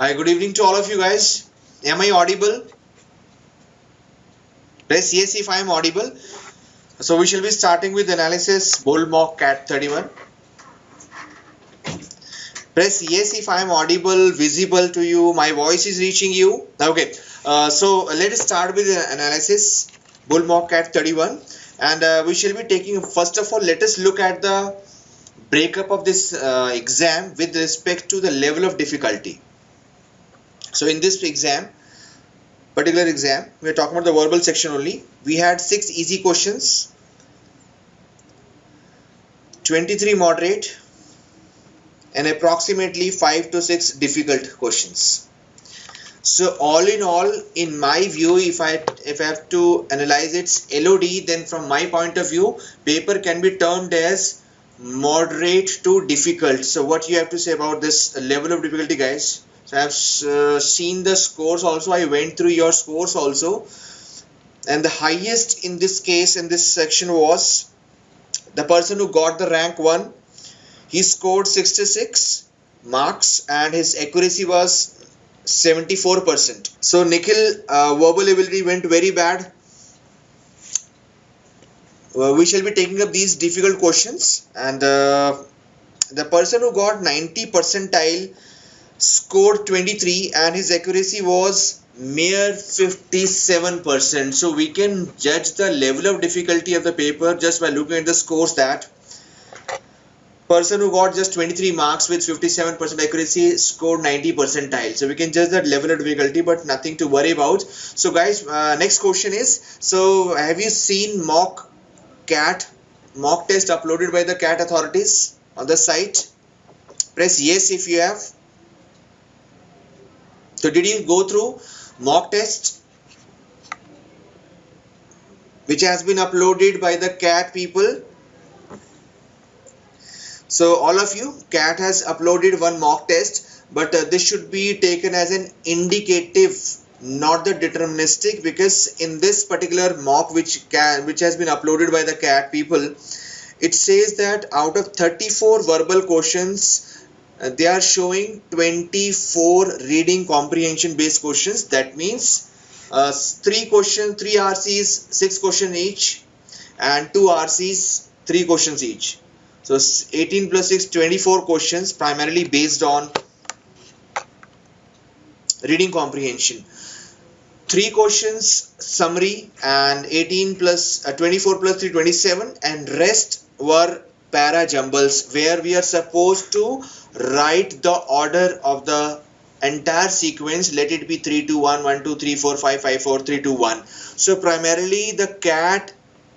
Hi, good evening to all of you guys. Am I audible? Press yes if I am audible. So we shall be starting with analysis Bull Mock Cat 31. Press yes if I am audible, visible to you, my voice is reaching you. Okay, so let us start with the analysis Bull Mock Cat 31. And we shall be taking, first of all, let us look at the breakup of this exam with respect to the level of difficulty. So in this particular exam, we are talking about the verbal section only. We had 6 easy questions, 23 moderate, and approximately 5 to 6 difficult questions. So all in all, in my view, if I have to analyze its LOD, then from my point of view, paper can be termed as moderate to difficult. So what you have to say about this level of difficulty, guys? So I have seen the scores also. I went through your scores also, and the highest in this case in this section was the person who got the rank 1. He scored 66 marks and his accuracy was 74%. So Nikhil, verbal ability went very bad. We shall be taking up these difficult questions, and the person who got 90 percentile scored 23 and his accuracy was mere 57%. So we can judge the level of difficulty of the paper just by looking at the scores. That person who got just 23 marks with 57% accuracy scored 90 percentile. So we can judge that level of difficulty, but nothing to worry about. So guys, next question is, so have you seen mock test uploaded by the CAT authorities on the site? Press yes if you have. So did you go through mock test which has been uploaded by the CAT people? So all of you, CAT has uploaded one mock test, but this should be taken as an indicative, not the deterministic, because in this particular mock which has been uploaded by the CAT people, it says that out of 34 verbal questions, they are showing 24 reading comprehension based questions. That means 3 questions, 3 RCs, 6 questions each, and 2 RCs, 3 questions each. So 18 plus 6, 24 questions primarily based on reading comprehension. 3 questions summary, and 18 plus 24 plus 3, 27, and rest were para jumbles where we are supposed to write the order of the entire sequence. Let it be 3 2 1 1 2 3 4 5 5 4 3 2 1. So primarily the CAT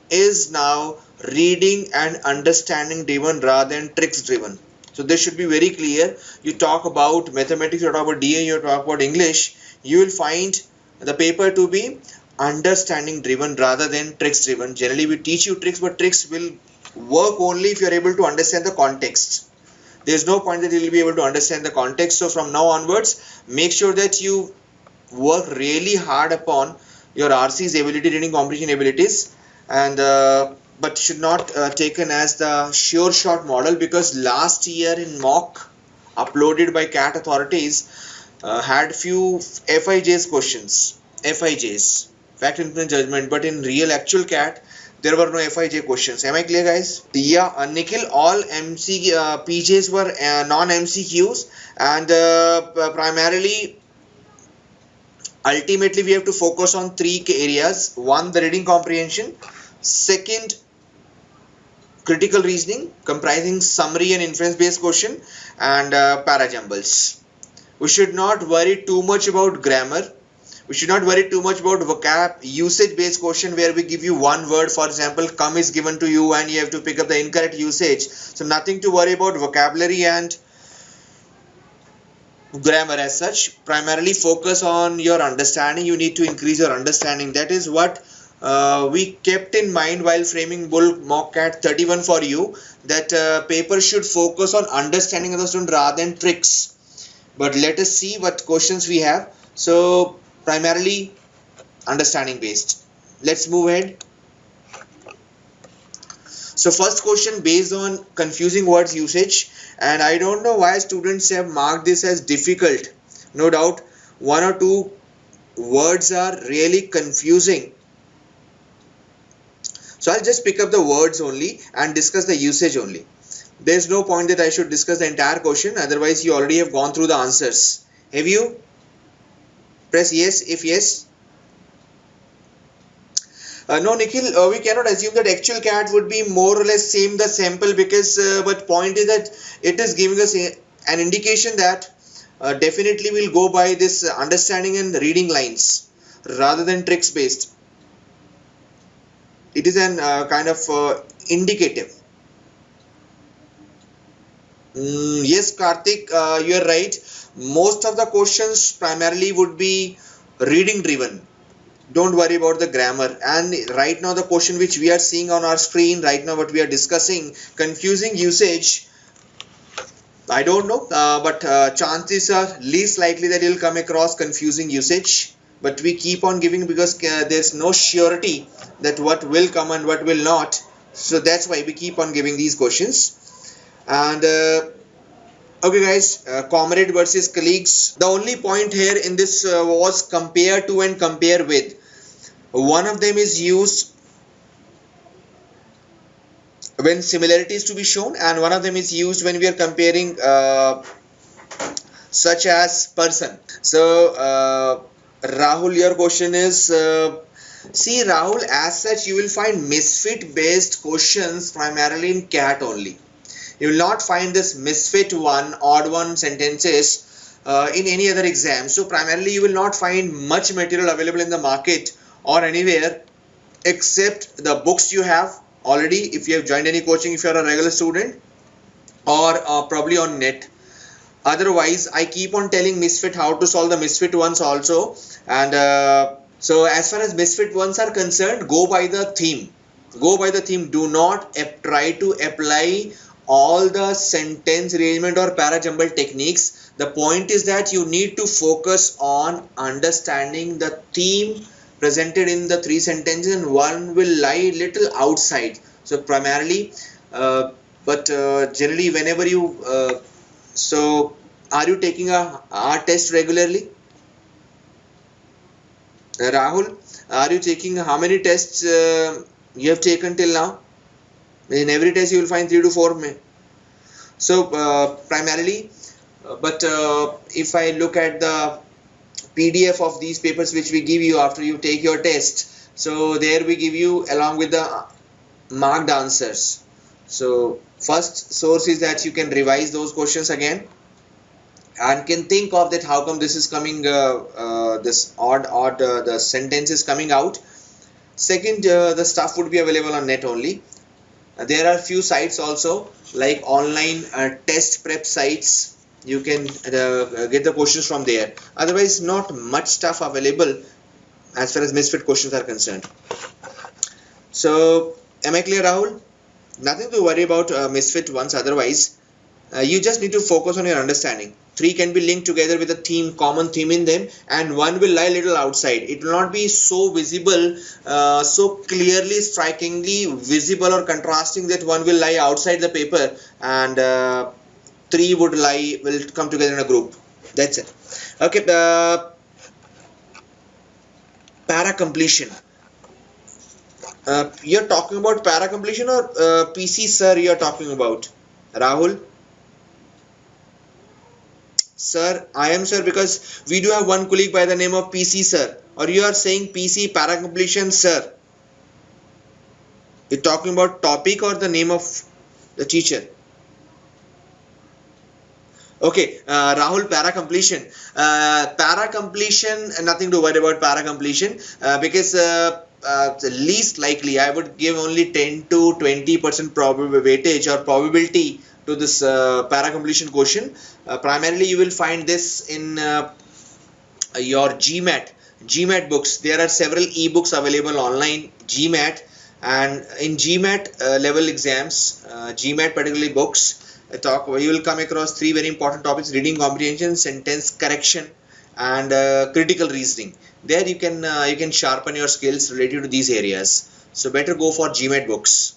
is now reading and understanding driven rather than tricks driven. So this should be very clear. You talk about mathematics, you talk about DA, you talk about English, you will find the paper to be understanding driven rather than tricks driven. Generally we teach you tricks, but tricks will work only if you are able to understand the context. There is no point that you will be able to understand the context. So from now onwards, make sure that you work really hard upon your RC's ability, reading comprehension abilities, and but should not taken as the sure shot model, because last year in mock uploaded by CAT authorities had few FIJs questions, fact inference judgment, but in real actual CAT there were no FIJ questions. Am I clear, guys? Yeah, Nikhil, all PJs were non-MCQs, and primarily ultimately we have to focus on 3 areas. 1, the reading comprehension. 2nd, critical reasoning comprising summary and inference based question, and para jumbles. We should not worry too much about grammar. We should not worry too much about vocab usage based question where we give you one word. For example, come is given to you and you have to pick up the incorrect usage. So nothing to worry about vocabulary and grammar as such. Primarily focus on your understanding. You need to increase your understanding. That is what we kept in mind while framing Bull Mock Cat 31 for you, that paper should focus on understanding of the student rather than tricks. But let us see what questions we have. So primarily understanding based. Let's move ahead. So first question based on confusing words usage, and I don't know why students have marked this as difficult. No doubt one or two words are really confusing. So I'll just pick up the words only and discuss the usage only. There's no point that I should discuss the entire question, otherwise you already have gone through the answers. Have you? Press yes if yes. No, Nikhil, we cannot assume that actual cat would be more or less same the sample, because but point is that it is giving us an indication that definitely we'll go by this understanding and reading lines rather than tricks based. It is an kind of indicative. Yes, Karthik, you are right. Most of the questions primarily would be reading driven. Don't worry about the grammar. And right now the question which we are seeing on our screen right now, what we are discussing, confusing usage, I don't know, but chances are least likely that you'll come across confusing usage. But we keep on giving, because there's no surety that what will come and what will not. So that's why we keep on giving these questions. And okay guys, comrade versus colleagues. The only point here in this was compare to and compare with. One of them is used when similarity is to be shown, and one of them is used when we are comparing such as person. So Rahul, your question is, see Rahul, as such you will find misfit based questions primarily in CAT only. You will not find this misfit one, odd one sentences in any other exam. So primarily you will not find much material available in the market or anywhere except the books you have already, if you have joined any coaching, if you are a regular student, or probably on net. Otherwise, I keep on telling misfit how to solve the misfit ones also. And so as far as misfit ones are concerned, go by the theme. Go by the theme. Do not try to apply all the sentence arrangement or para-jumble techniques. The point is that you need to focus on understanding the theme presented in the three sentences, and one will lie little outside. So primarily, but generally whenever you, so are you taking a R test regularly? Rahul, are you taking, how many tests you have taken till now? In every test you will find 3 to 4. So primarily, but if I look at the PDF of these papers which we give you after you take your test, so there we give you along with the marked answers. So first source is that you can revise those questions again and can think of that how come this is coming, this odd the sentence is coming out. Second, the stuff would be available on net only. There are few sites also like online test prep sites. You can get the questions from there. Otherwise, not much stuff available as far as misfit questions are concerned. So, am I clear, Rahul? Nothing to worry about misfit ones. Otherwise, you just need to focus on your understanding. Three can be linked together with a theme, common theme in them, and one will lie a little outside. It will not be so visible, so clearly, strikingly visible or contrasting that one will lie outside the paper and three will come together in a group. That's it. Okay. Para completion. You're talking about para completion or PC sir you're talking about? Rahul? Sir, I am sir because we do have one colleague by the name of PC sir. Or you are saying PC para completion sir? You're talking about topic or the name of the teacher? Okay, Rahul, para completion. Para completion, nothing to worry about para completion because least likely I would give only 10 to 20% weightage or probability to this para completion question. Primarily, you will find this in your GMAT books. There are several ebooks available online, GMAT, and in GMAT level exams, GMAT particularly books. You will come across three very important topics: reading comprehension, sentence correction, and critical reasoning. There you can sharpen your skills related to these areas. So better go for GMAT books.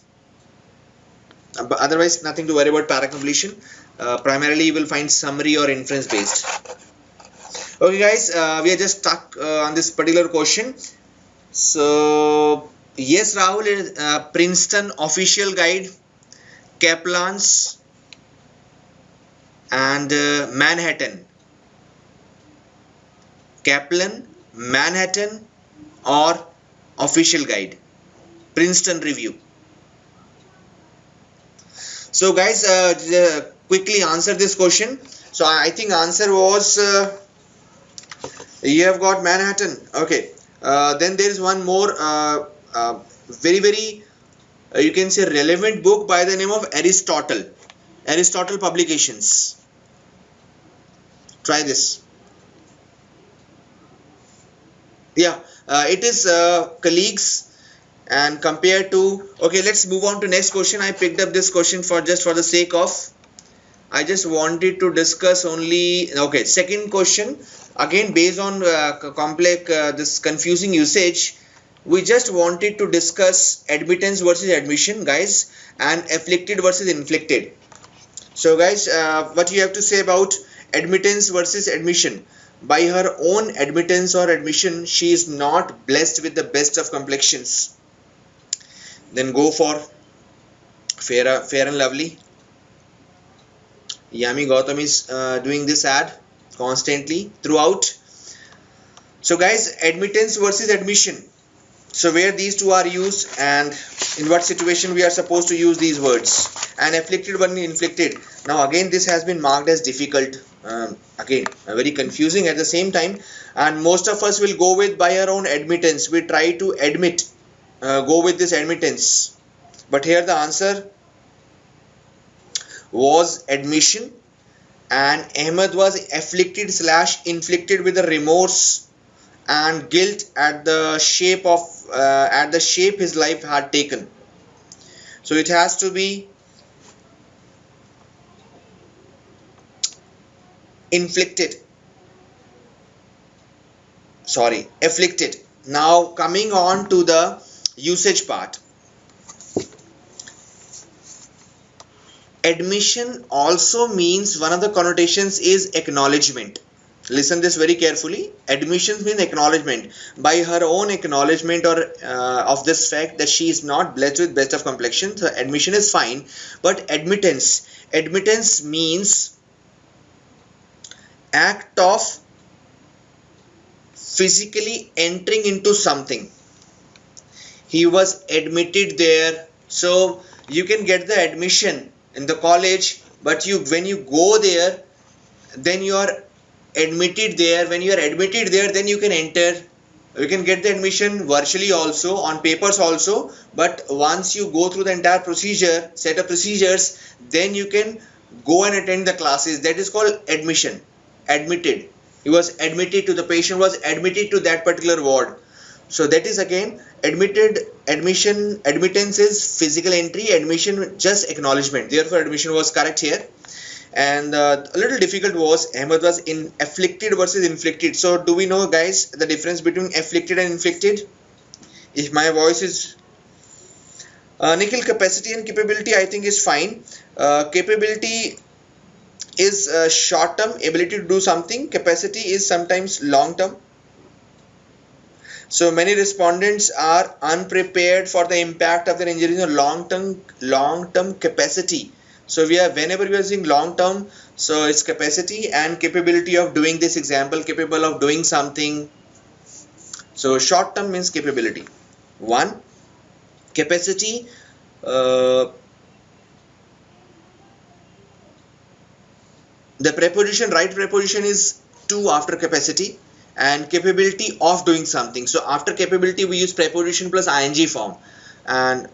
But otherwise, nothing to worry about para completion. Primarily, you will find summary or inference based. Okay guys, we are just stuck on this particular question. So yes Rahul, is Princeton official guide, Kaplan's, and Manhattan. Kaplan, Manhattan, or official guide, Princeton review. So guys, quickly answer this question. So I think answer was you have got Manhattan. Okay. Then there is one more very you can say relevant book by the name of Aristotle. Aristotle Publications. Try this. Yeah, it is colleagues, and compared to, okay, let's move on to next question. I picked up this question for just for the sake of, I just wanted to discuss only, okay, second question again based on complex this confusing usage. We just wanted to discuss admittance versus admission guys, and afflicted versus inflicted. So guys, what you have to say about admittance versus admission? By her own admittance or admission, she is not blessed with the best of complexions. Then go for Fair and Lovely. Yami Gautam is doing this ad constantly throughout. So guys, admittance versus admission. So where these two are used and in what situation we are supposed to use these words. And afflicted versus inflicted. Now again this has been marked as difficult. Again very confusing at the same time, and most of us will go with by our own admittance. We try to admit, go with this admittance, but here the answer was admission, and Ahmed was afflicted / inflicted with the remorse and guilt at the shape his life had taken. So it has to be afflicted. Now coming on to the usage part. Admission also means, one of the connotations is acknowledgement. Listen this very carefully. Admission means acknowledgement. By her own acknowledgement or of this fact that she is not blessed with best of complexion, so admission is fine. But admittance means act of physically entering into something. He was admitted there. So you can get the admission in the college, but when you go there, then you are admitted there. When you are admitted there, then you can enter. You can get the admission virtually also, on papers also, but once you go through the entire procedure, set of procedures, then you can go and attend the classes. That is called admission. Admitted. He was admitted to, the patient was admitted to that particular ward. So that is again admitted. Admittance is physical entry, admission just acknowledgement. Therefore admission was correct here. And a little difficult was Ahmed was in afflicted versus inflicted. So do we know guys the difference between afflicted and inflicted? If my voice is Nikhil, capacity and capability I think is fine. Capability is short term ability to do something. Capacity is sometimes long term. So many respondents are unprepared for the impact of their injuries on long term capacity. So whenever we are using long term, so it's capacity and capability of doing this, example, capable of doing something. So short term means capability. One, capacity, the preposition, right preposition is to after capacity, and capability of doing something. So after capability we use preposition plus ing form, and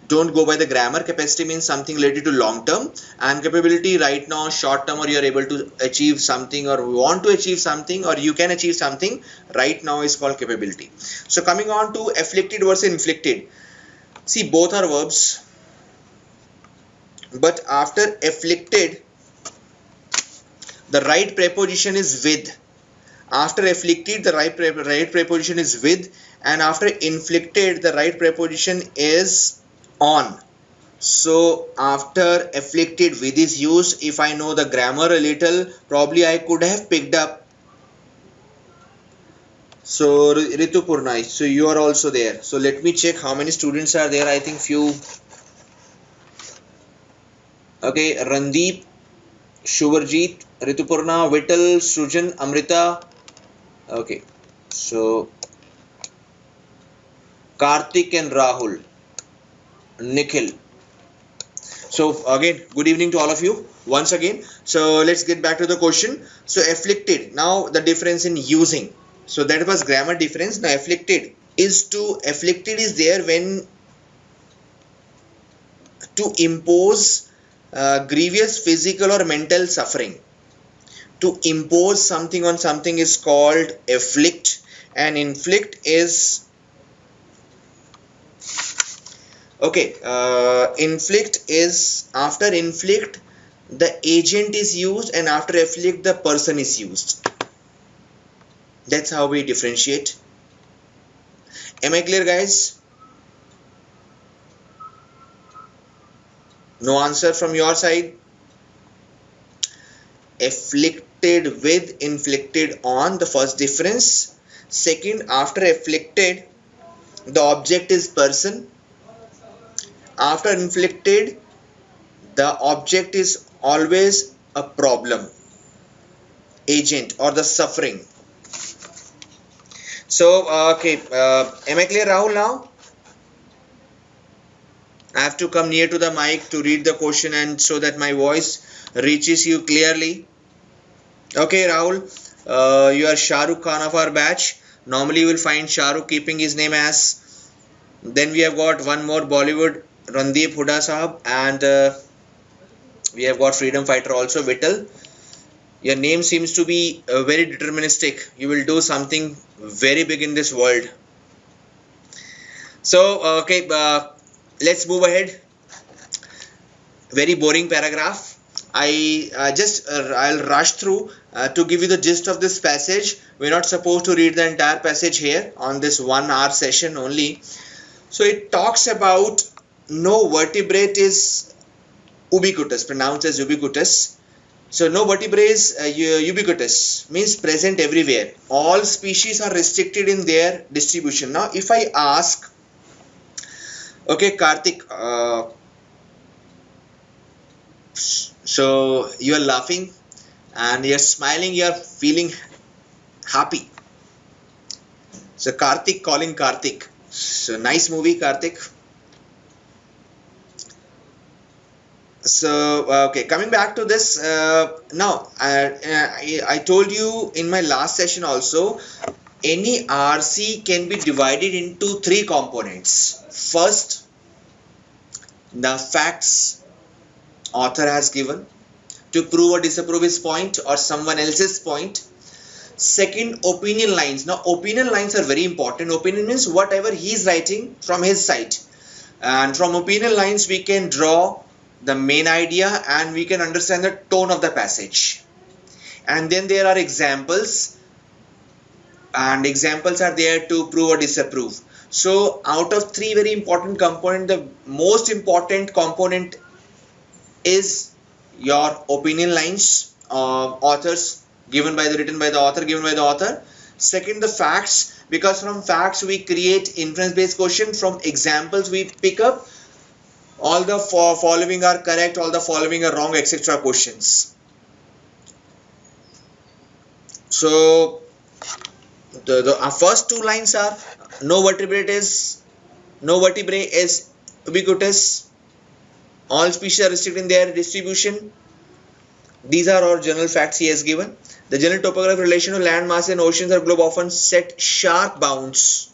don't go by the grammar. Capacity means something related to long term, and capability right now short term, or you are able to achieve something or want to achieve something or you can achieve something right now is called capability. So coming on to afflicted versus inflicted. See, both are verbs, but after afflicted the right preposition is with. After afflicted the right preposition is with, and after inflicted the right preposition is on. So after afflicted with is used. If I know the grammar a little, probably I could have picked up So Ritupurna, so you are also there. So let me check how many students are there. I think few. Okay, Randeep, Shubharjeet, Ritupurna, Vittal, Srujan, Amrita. Okay, so Karthik and Rahul, Nikhil. So again, good evening to all of you once again. So let's get back to the question. So afflicted. Now the difference in using. So that was grammar difference. Now afflicted is there when to impose grievous physical or mental suffering. To impose something on something is called afflict, and inflict is okay. Inflict is after inflict the agent is used, and after afflict the person is used. That's how we differentiate. Am I clear, guys? No answer from your side? Afflicted with, inflicted on, the first difference. Second, after afflicted the object is person. After inflicted the object is always a problem, agent, or the suffering. So okay, am I clear, Rahul? Now I have to come near to the mic to read the question and so that my voice reaches you clearly. Okay, Rahul, you are Shahrukh Khan of our batch. Normally you will find Shahrukh keeping his name as. Then we have got one more Bollywood, Randeep Hooda Sahab, and we have got freedom fighter also, Vittal. Your name seems to be very deterministic. You will do something very big in this world. So okay, let's move ahead. Very boring paragraph. I'll rush through to give you the gist of this passage. We're not supposed to read the entire passage here on this 1 hour session only. So it talks about no vertebrate is ubiquitous, pronounced as ubiquitous. So no vertebrate is ubiquitous, means present everywhere. All species are restricted in their distribution. Now if I ask, okay, Karthik, so you are laughing and you are smiling, you are feeling happy. So Karthik calling Karthik. So nice movie, Karthik. So okay, coming back to this, now I told you in my last session also, any RC can be divided into 3 components. First, the facts author has given to prove or disapprove his point or someone else's point. Second, opinion lines. Now opinion lines are very important. Opinion means whatever he is writing from his side, and from opinion lines we can draw the main idea and we can understand the tone of the passage. And then there are examples, and examples are there to prove or disapprove. So out of 3 very important components, the most important component is your opinion lines, authors given by the written by the author, given by the author. Second, the facts, because from facts we create inference based question. From examples we pick up all the following are correct, all the following are wrong, etc. questions. So the first 2 lines are no vertebrate is ubiquitous. All species are restricted in their distribution. These are all general facts he has given. The general topographic relation of land mass and oceans or globe often set sharp bounds.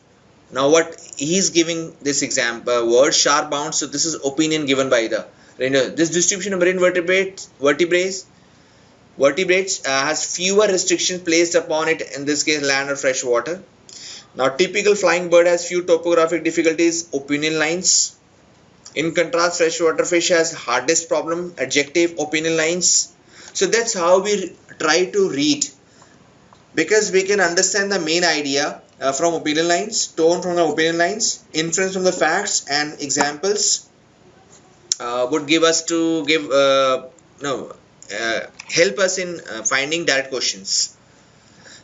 Now what he is giving this example word sharp bounds. So this is opinion given by the this distribution of marine vertebrates has fewer restrictions placed upon it, in this case land or fresh water. Now typical flying bird has few topographic difficulties, opinion lines. In contrast, freshwater fish has hardest problem, adjective, opinion lines. So that's how we try to read, because we can understand the main idea from opinion lines, tone from the opinion lines, inference from the facts, and examples would give us to help us in finding direct questions.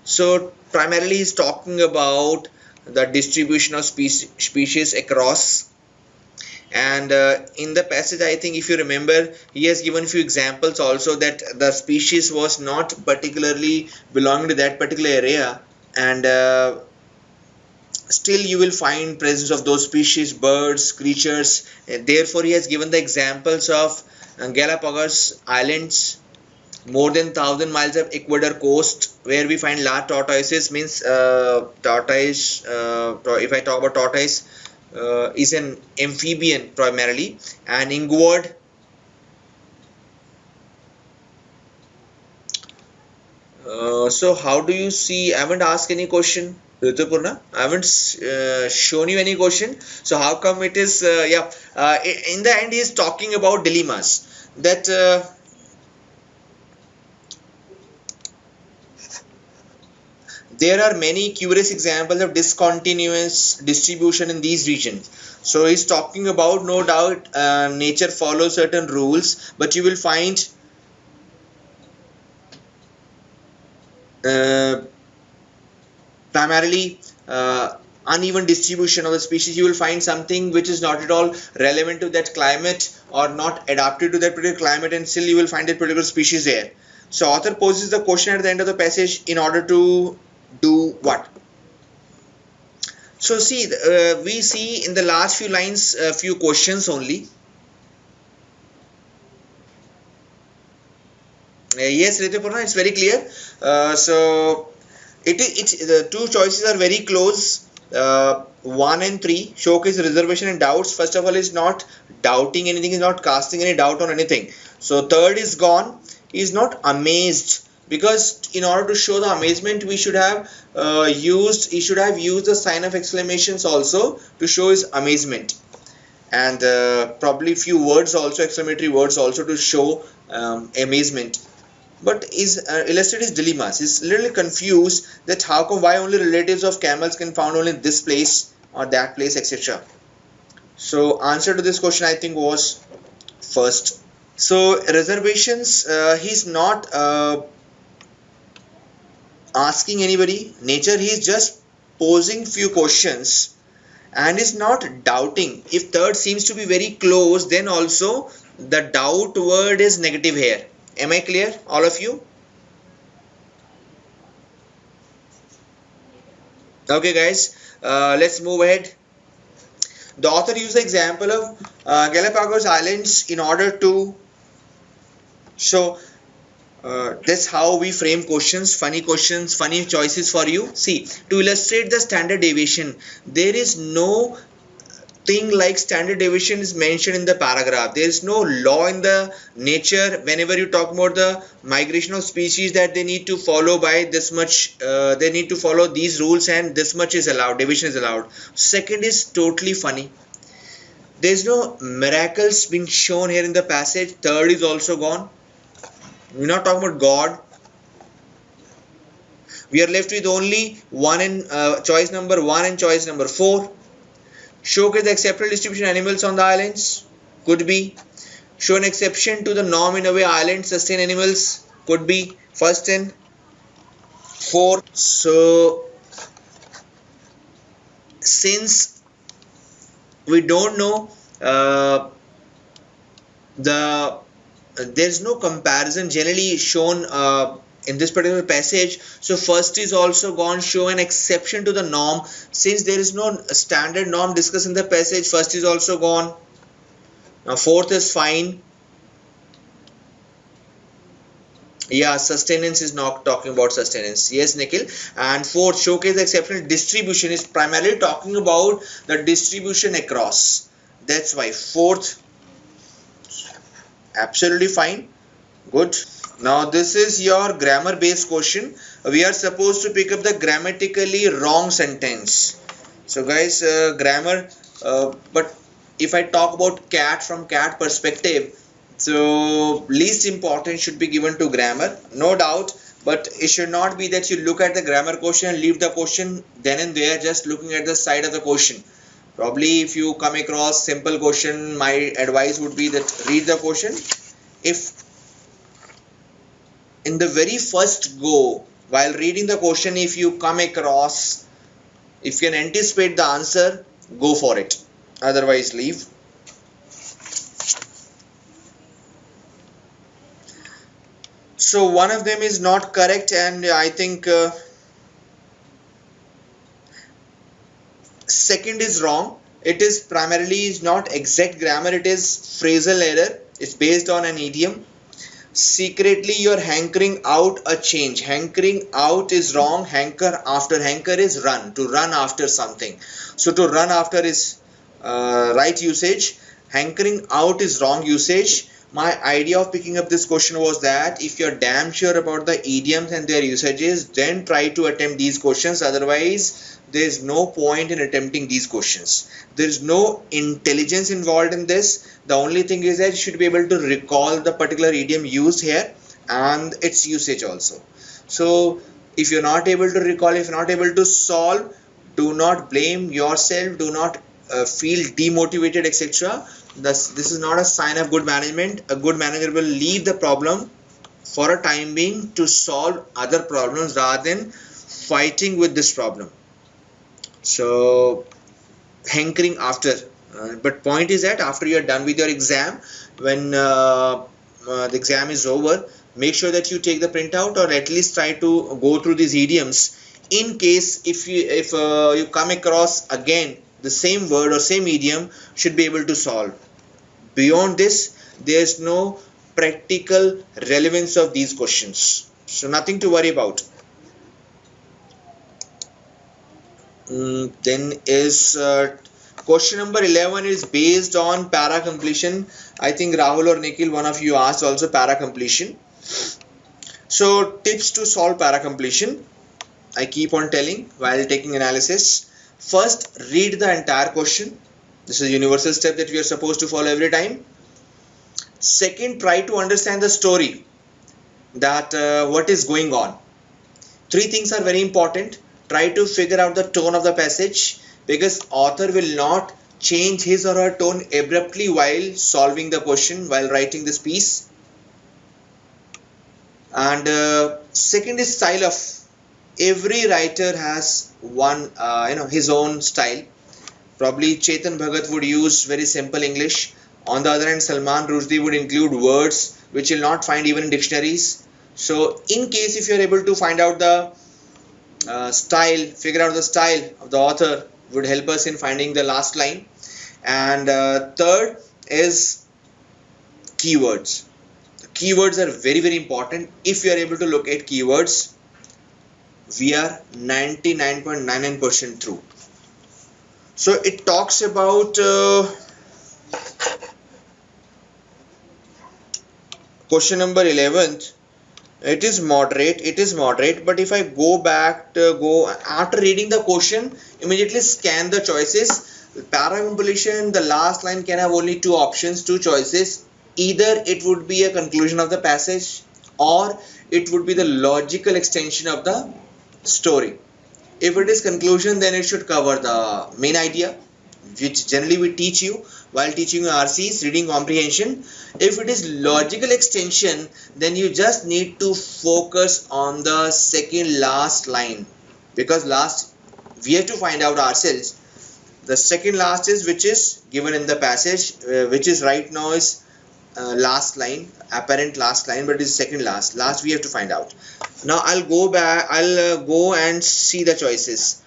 So primarily is talking about the distribution of species across. And in the passage, I think if you remember, he has given few examples also that the species was not particularly belonging to that particular area, and still you will find presence of those species, birds, creatures. Therefore he has given the examples of Galapagos Islands, more than 1,000 miles of Ecuador coast, where we find large tortoises. Means tortoise, if I talk about tortoise, is an amphibian primarily. And iguana, so how do you see? I haven't asked any question, Ritupurna. I haven't shown you any question. So how come it is? In the end, he is talking about dilemmas, that there are many curious examples of discontinuous distribution in these regions. So he's talking about, no doubt, nature follows certain rules, but you will find primarily uneven distribution of the species. You will find something which is not at all relevant to that climate or not adapted to that particular climate, and still you will find that particular species there. So author poses the question at the end of the passage in order to do what? So see, we see in the last few lines a few questions only. Yes, Ritupurna, it's very clear. So the two choices are very close. 1 and 3 showcase reservation and doubts. First of all, is not doubting anything, is not casting any doubt on anything. So third is gone. He is not amazed, because in order to show the amazement, we should have he should have used the sign of exclamations also to show his amazement, and probably few words also, exclamatory words also, to show amazement. But is illustrate his dilemmas. He's literally confused that how come, why only relatives of camels can found only in this place or that place, etc. So answer to this question, I think, was first. So reservations, he's not asking anybody nature, he is just posing few questions and is not doubting. If third seems to be very close, then also the doubt word is negative here. Am I clear, all of you? Okay guys, let's move ahead. The author used the example of Galapagos Islands in order to show that's how we frame questions, funny choices for you. See, to illustrate the standard deviation, there is no thing like standard deviation is mentioned in the paragraph. There is no law in the nature whenever you talk about the migration of species that they need to follow by this much, they need to follow these rules and this much is allowed, deviation is allowed. Second is totally funny. There is no miracles being shown here in the passage. Third is also gone. We're not talking about God. We are left with only one and choice number 1 and choice number 4. Showcase the acceptable distribution of animals on the islands. Could be. Show an exception to the norm in a way islands sustain animals. Could be. First and 4. So since we don't know there's no comparison generally shown in this particular passage, so first is also gone. Show an exception to the norm. Since there is no standard norm discussed in the passage, first is also gone. Now fourth is fine. Yeah, sustenance is not talking about sustenance. Yes, Nikhil. And fourth, showcase the exceptional distribution, is primarily talking about the distribution across. That's why fourth, absolutely fine. Good. Now this is your grammar based question. We are supposed to pick up the grammatically wrong sentence. So guys, grammar, but if I talk about cat from cat perspective, so least importance should be given to grammar, no doubt, but it should not be that you look at the grammar question and leave the question then and there just looking at the side of the question. Probably if you come across simple question, my advice would be that read the question. If in the very first go while reading the question, if you come across, if you can anticipate the answer, go for it, otherwise leave. So one of them is not correct, and I think second is wrong. It is primarily not exact grammar, it is phrasal error. It's based on an idiom. Secretly you're hankering out a change. Hankering out is wrong. Hanker after. Hanker is run, to run after something. So to run after is right usage. Hankering out is wrong usage. My idea of picking up this question was that if you're damn sure about the idioms and their usages, then try to attempt these questions. Otherwise, there is no point in attempting these questions. There is no intelligence involved in this. The only thing is that you should be able to recall the particular idiom used here and its usage also. So if you're not able to recall, if you're not able to solve, do not blame yourself, do not feel demotivated, etc. This is not a sign of good management. A good manager will leave the problem for a time being to solve other problems rather than fighting with this problem. So hankering after, but point is that after you are done with your exam, when the exam is over, make sure that you take the printout or at least try to go through these idioms. In case if you come across again the same word or same idiom, should be able to solve. Beyond this, there is no practical relevance of these questions, so nothing to worry about. Then is question number 11 is based on para completion. I think Rahul or Nikhil, one of you asked also para completion. So tips to solve para completion, I keep on telling while taking analysis. First, read the entire question. This is a universal step that we are supposed to follow every time. Second, try to understand the story, that what is going on. Three things are very important. Try to figure out the tone of the passage, because author will not change his or her tone abruptly while solving the question, while writing this piece. And second is style of. Every writer has one his own style. Probably Chetan Bhagat would use very simple English. On the other hand, Salman Rushdie would include words which you'll not find even in dictionaries. So in case if you're able to find out the figure out the style of the author, would help us in finding the last line. And third is keywords. Keywords are very, very important. If you are able to locate keywords, we are 99.99% through. So it talks about question number 11th. It is moderate, but if I go back after reading the question, immediately scan the choices. Para completion, the last line can have only two options, two choices. Either it would be a conclusion of the passage, or it would be the logical extension of the story. If it is conclusion, then it should cover the main idea, which generally we teach you while teaching you RCs, reading comprehension. If it is logical extension, then you just need to focus on the second last line, because last we have to find out ourselves. The second last is which is given in the passage, which is right now is last line, apparent last line, but it is second last. Last we have to find out. Now I'll go and see the choices.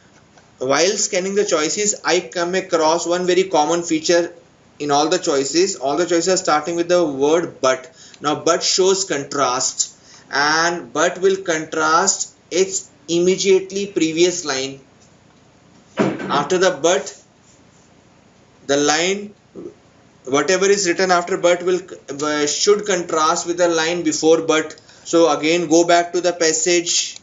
While scanning the choices, I come across one very common feature in all the choices. All the choices are starting with the word but. Now but shows contrast, and but will contrast its immediately previous line. After the but, the line whatever is written after but should contrast with the line before but. So again, go back to the passage.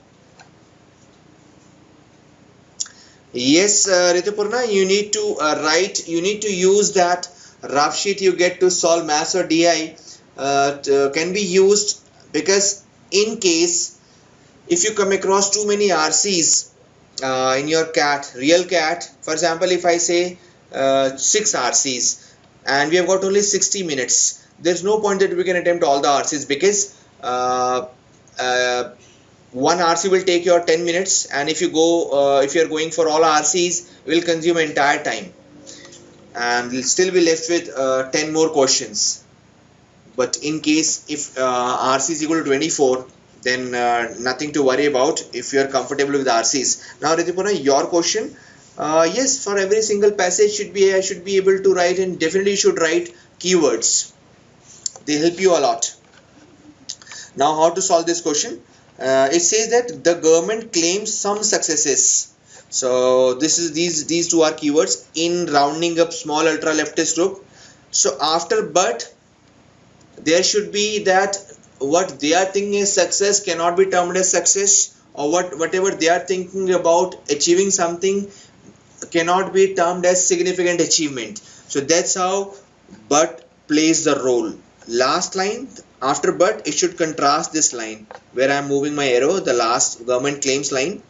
Yes, Ritupurna, you need to write, you need to use that rough sheet you get to solve maths or DI can be used, because in case if you come across too many RCs in your real CAT, for example, if I say 6 RCs and we have got only 60 minutes, there's no point that we can attempt all the RCs, because one RC will take your 10 minutes, and if you go if you're going for all RCs, it will consume entire time, and we'll still be left with 10 more questions. But in case if RC is equal to 24, then nothing to worry about if you are comfortable with RCs. Now Ritipurna, your question. Yes, for every single passage I should be able to write, and definitely should write keywords. They help you a lot. Now how to solve this question? It says that the government claims some successes. So this is these two are keywords in rounding up small ultra leftist group. So after but, there should be that what they are thinking is success cannot be termed as success, or whatever they are thinking about achieving something cannot be termed as significant achievement. So that's how but plays the role. Last line after but, it should contrast this line where I am moving my arrow, the last government claims line.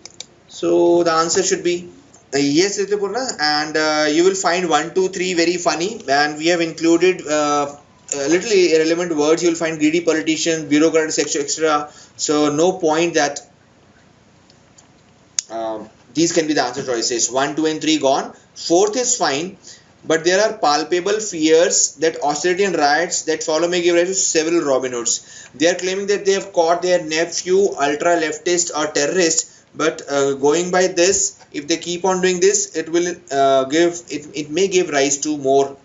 So the answer should be yes, Ritipurna, and you will find 1, 2, 3 very funny, and we have included little irrelevant words. You will find greedy politicians, bureaucrats, etc. So no point that these can be the answer choices. 1, 2 and 3 gone. Fourth is fine, but there are palpable fears that austerity and riots that follow may give rise to several Robin Hoods. They are claiming that they have caught their nephew ultra leftist or terrorist, but going by this, if they keep on doing this, it will it may give rise to more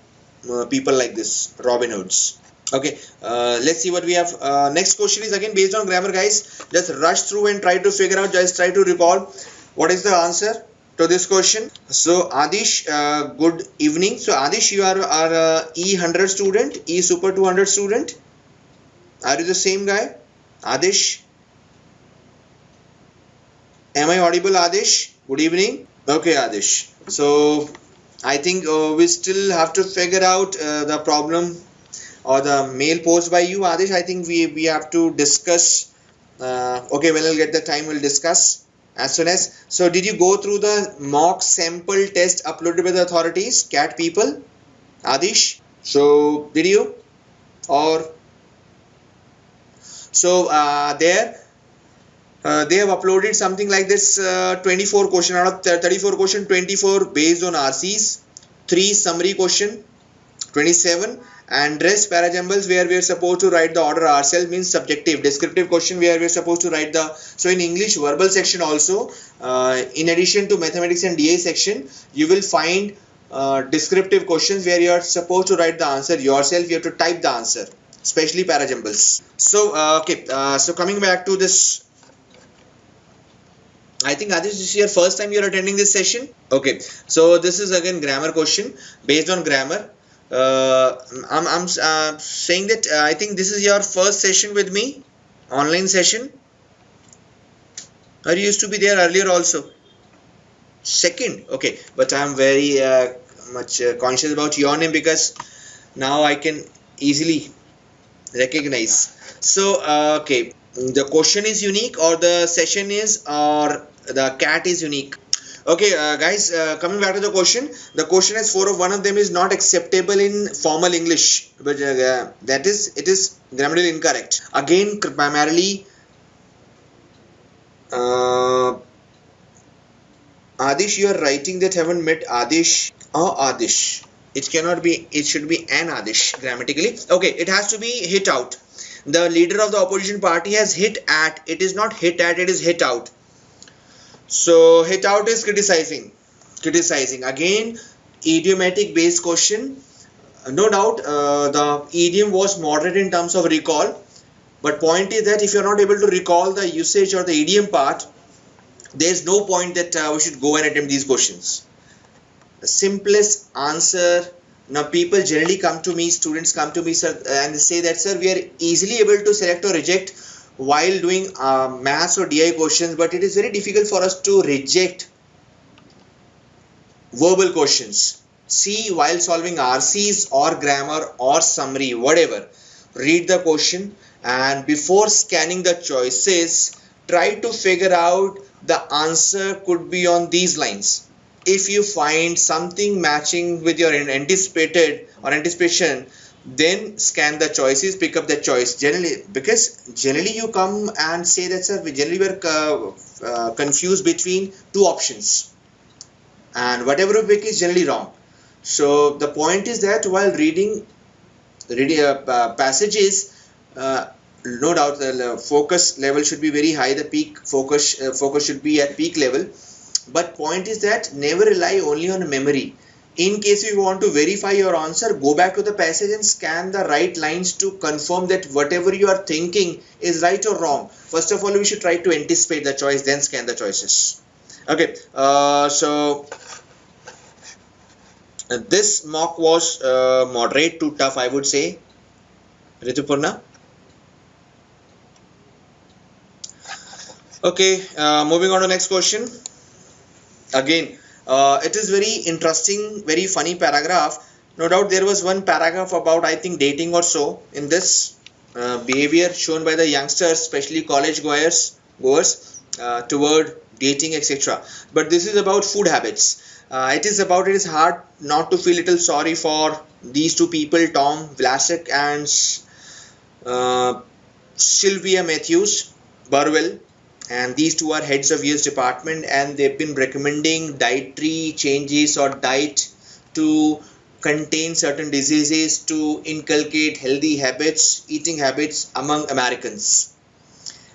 people like this, Robin Hoods. Okay, let's see what we have. Next question is again based on grammar, guys. Just rush through and try to figure out, just try to recall what is the answer to this question. So Adish, good evening. So Adish, you are our E100 student, E Super 200 student. Are you the same guy, Adish? Am I audible, Adish? Good evening. Okay, Adish. So I think we still have to figure out the problem or the mail posed by you, Adish. I think we have to discuss. Okay, when I'll get the time, we'll discuss as soon as. So did you go through the mock sample test uploaded by the authorities, CAT people, Adish? So did you? Or so there they have uploaded something like this 24 question out of 34 question, 24 based on RCs, 3 summary question, 27, and rest parajumbles where we are supposed to write the order ourselves, means subjective. Descriptive question where we are supposed to write the, so in English verbal section also, in addition to mathematics and DA section, you will find descriptive questions where you are supposed to write the answer yourself. You have to type the answer, especially parajumbles. So okay, so coming back to this, I think Adish, this is your first time you are attending this session. Okay, so this is again grammar question based on grammar. I'm saying that I think this is your first session with me, online session, or you used to be there earlier also? Second, okay, but I'm very much conscious about your name because now I can easily recognize. So okay, the question is unique, or the session is, or the CAT is unique. Okay, guys, coming back to the question. The question has 4 of one of them is not acceptable in formal English, but it is grammatically incorrect. Again, primarily, Adish, you are writing that haven't met Adish or Adish. It cannot be. It should be an Adish grammatically. Okay, it has to be hit out. The leader of the opposition party has hit at. It is not hit at. It is hit out. So hit out is criticizing. Again, idiomatic based question. No doubt the idiom was moderate in terms of recall, but point is that if you are not able to recall the usage or the idiom part, there is no point that we should go and attempt these questions. The simplest answer. Now people generally come to me, students come to me, sir, and they say that, sir, we are easily able to select or reject while doing maths or DI questions, but it is very difficult for us to reject verbal questions. See, while solving RCs or grammar or summary, whatever, read the question, and before scanning the choices, try to figure out the answer could be on these lines. If you find something matching with your anticipated or anticipation, then scan the choices, pick up the choice. Generally you come and say that, sir, we generally were confused between two options, and whatever you pick is generally wrong. So the point is that while reading passages, no doubt the focus level should be very high, the peak focus should be at peak level, but point is that never rely only on memory. In case you want to verify your answer, go back to the passage and scan the right lines to confirm that whatever you are thinking is right or wrong. First of all, we should try to anticipate the choice, then scan the choices. Okay, so this mock was moderate to tough, I would say. Ritupurna. Okay, moving on to next question. Again, it is very interesting, very funny paragraph. No doubt there was one paragraph about, I think, dating or so in this behavior shown by the youngsters, especially college goers toward dating, etc. But this is about food habits. It is hard not to feel little sorry for these two people, Tom Vlasic and Sylvia Matthews Burwell. And these two are heads of US department, and they've been recommending dietary changes or diet to contain certain diseases, to inculcate healthy habits, eating habits among Americans.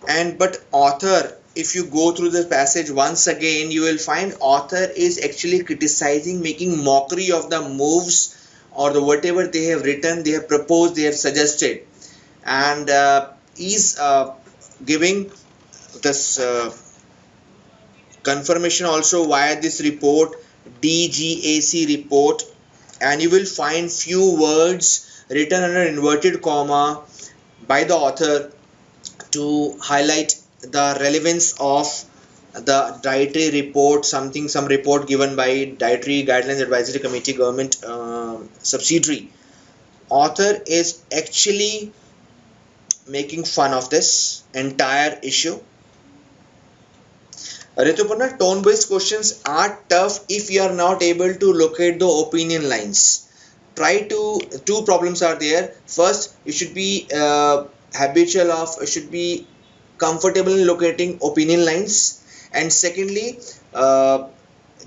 But author, if you go through the passage once again, you will find author is actually criticizing, making mockery of the moves or the whatever they have written, they have proposed, they have suggested, and is giving this confirmation also via this report, DGAC report, and you will find few words written under inverted comma by the author to highlight the relevance of the dietary report, some report given by Dietary Guidelines Advisory Committee, government subsidiary. Author is actually making fun of this entire issue. Ritupurna, tone-based questions are tough if you are not able to locate the opinion lines. Two problems are there. First, you should be should be comfortable in locating opinion lines. And secondly,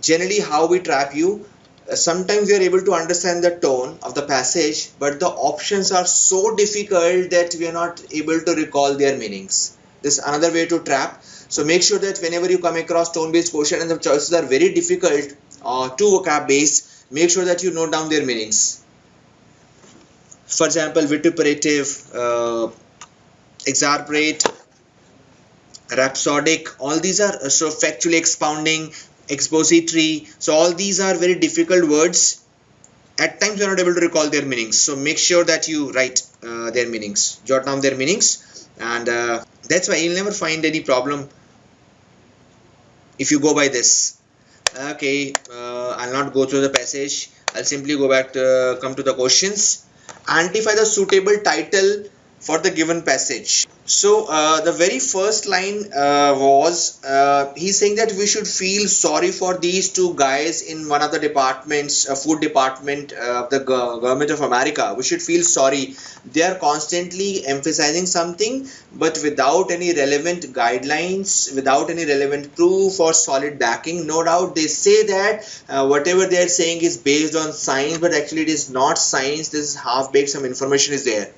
generally how we trap you, sometimes we are able to understand the tone of the passage, but the options are so difficult that we are not able to recall their meanings. This is another way to trap. So make sure that whenever you come across tone-based question and the choices are very difficult or too vocab-based, make sure that you note down their meanings. For example, vituperative, exasperate, rhapsodic, all these are so factually expounding, expository. So all these are very difficult words. At times you are not able to recall their meanings. So make sure that you write their meanings, jot down their meanings, and that's why you'll never find any problem if you go by this. Okay, I'll not go through the passage. I'll simply go back to come to the questions. Identify the suitable title for the given passage. So the very first line was he's saying that we should feel sorry for these two guys in one of the departments, food department of the government of America. We should feel sorry. They are constantly emphasizing something, but without any relevant guidelines, without any relevant proof or solid backing. No doubt they say that whatever they are saying is based on science, but actually it is not science. This is half-baked, some information is there.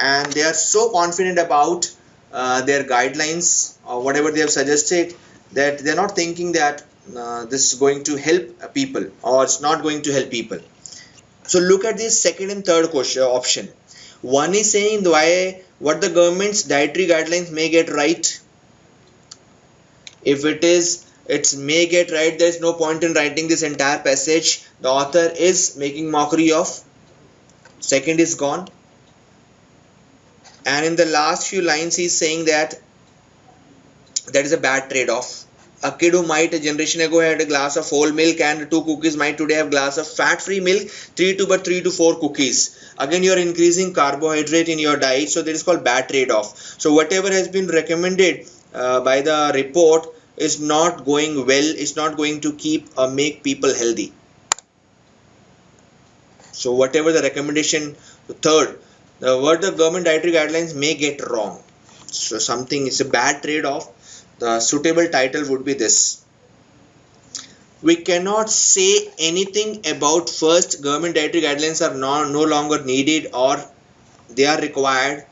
And they are so confident about their guidelines or whatever they have suggested that they are not thinking that this is going to help people or it's not going to help people. So look at this second and third question option. One is saying what the government's dietary guidelines may get right. If it's may get right, there is no point in writing this entire passage. The author is making mockery of. Second is gone. And in the last few lines he's saying that is a bad trade-off. A kid who might a generation ago had a glass of whole milk and 2 cookies might today have a glass of fat-free milk, 3 to 4 cookies. Again, you are increasing carbohydrate in your diet, so that is called bad trade-off. So whatever has been recommended by the report is not going well, it's not going to make people healthy. So whatever the recommendation Third, what the government dietary guidelines may get wrong. So something is a bad trade-off. The suitable title would be this. We cannot say anything about first government dietary guidelines are no longer needed or they are required.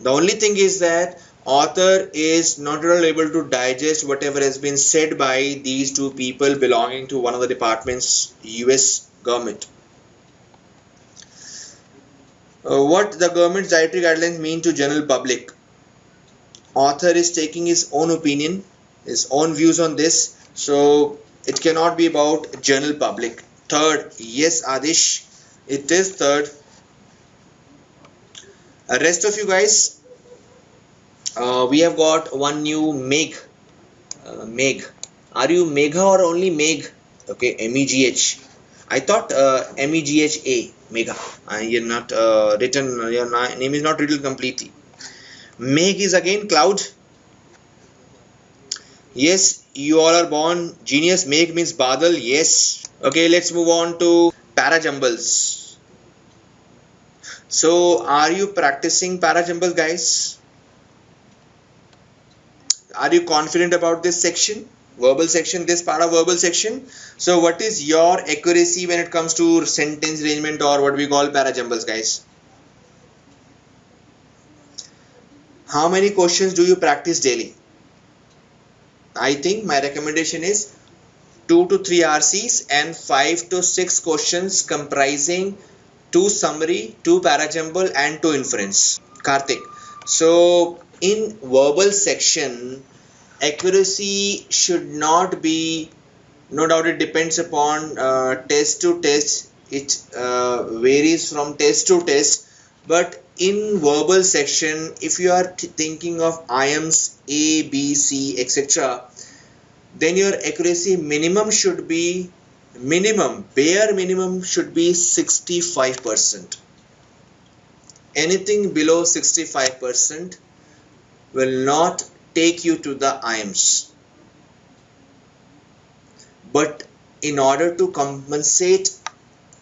The only thing is that author is not at all able to digest whatever has been said by these two people belonging to one of the departments, US government. What the government's dietary guidelines mean to general public. Author is taking his own opinion, his own views on this, so it cannot be about general public. Third, yes Adish, it is third. Rest of you guys, we have got one new Meg. Meg. Are you Megha or only Meg? Okay, MEGH. I thought MEGHA, Megha. You're not written, your name is not written completely. Meg is again cloud. Yes, you all are born genius. Meg means Badal. Yes. Okay, let's move on to parajumbles. So, are you practicing parajumbles, guys? Are you confident about this section? Verbal section, this part of verbal section. So, what is your accuracy when it comes to sentence arrangement or what we call parajumbles, guys? How many questions do you practice daily? I think my recommendation is 2 to 3 RCs and 5 to 6 questions comprising 2 summary, 2 parajumble and 2 inference. Karthik. So in verbal section, accuracy should not be, no doubt it depends upon test to test. It varies from test to test. But in verbal section, if you are thinking of IAMS A, B, C, etc., then your accuracy minimum should be, bare minimum should be 65%. Anything below 65% will not take you to the IAMS. But in order to compensate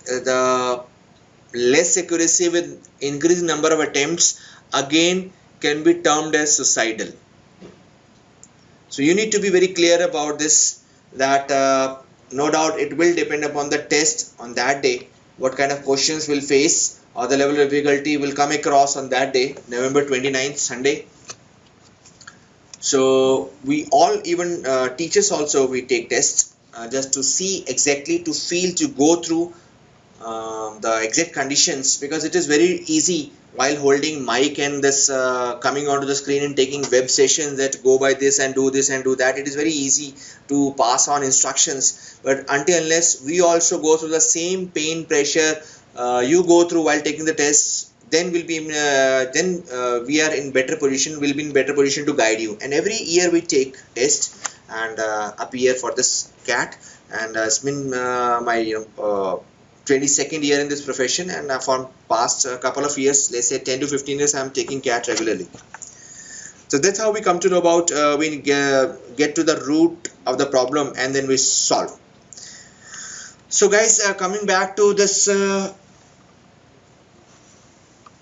the less accuracy with increased number of attempts, again can be termed as suicidal. So you need to be very clear about this, that no doubt it will depend upon the test on that day, what kind of questions will face or the level of difficulty will come across on that day, November 29th, Sunday. So we all, even teachers also, we take tests just to see exactly, to feel, to go through the exact conditions, because it is very easy while holding mic and this coming onto the screen and taking web sessions that go by this and do this and do that. It is very easy to pass on instructions, but until unless we also go through the same pain, pressure you go through while taking the tests, then we'll be we are in better position, we'll be in better position to guide you. And every year we take tests and appear for this CAT, and it's been my 22nd year in this profession, and for past couple of years, let's say 10 to 15 years, I'm taking CAT regularly. So that's how we come to know about, we get to the root of the problem and then we solve. So guys, coming back to this,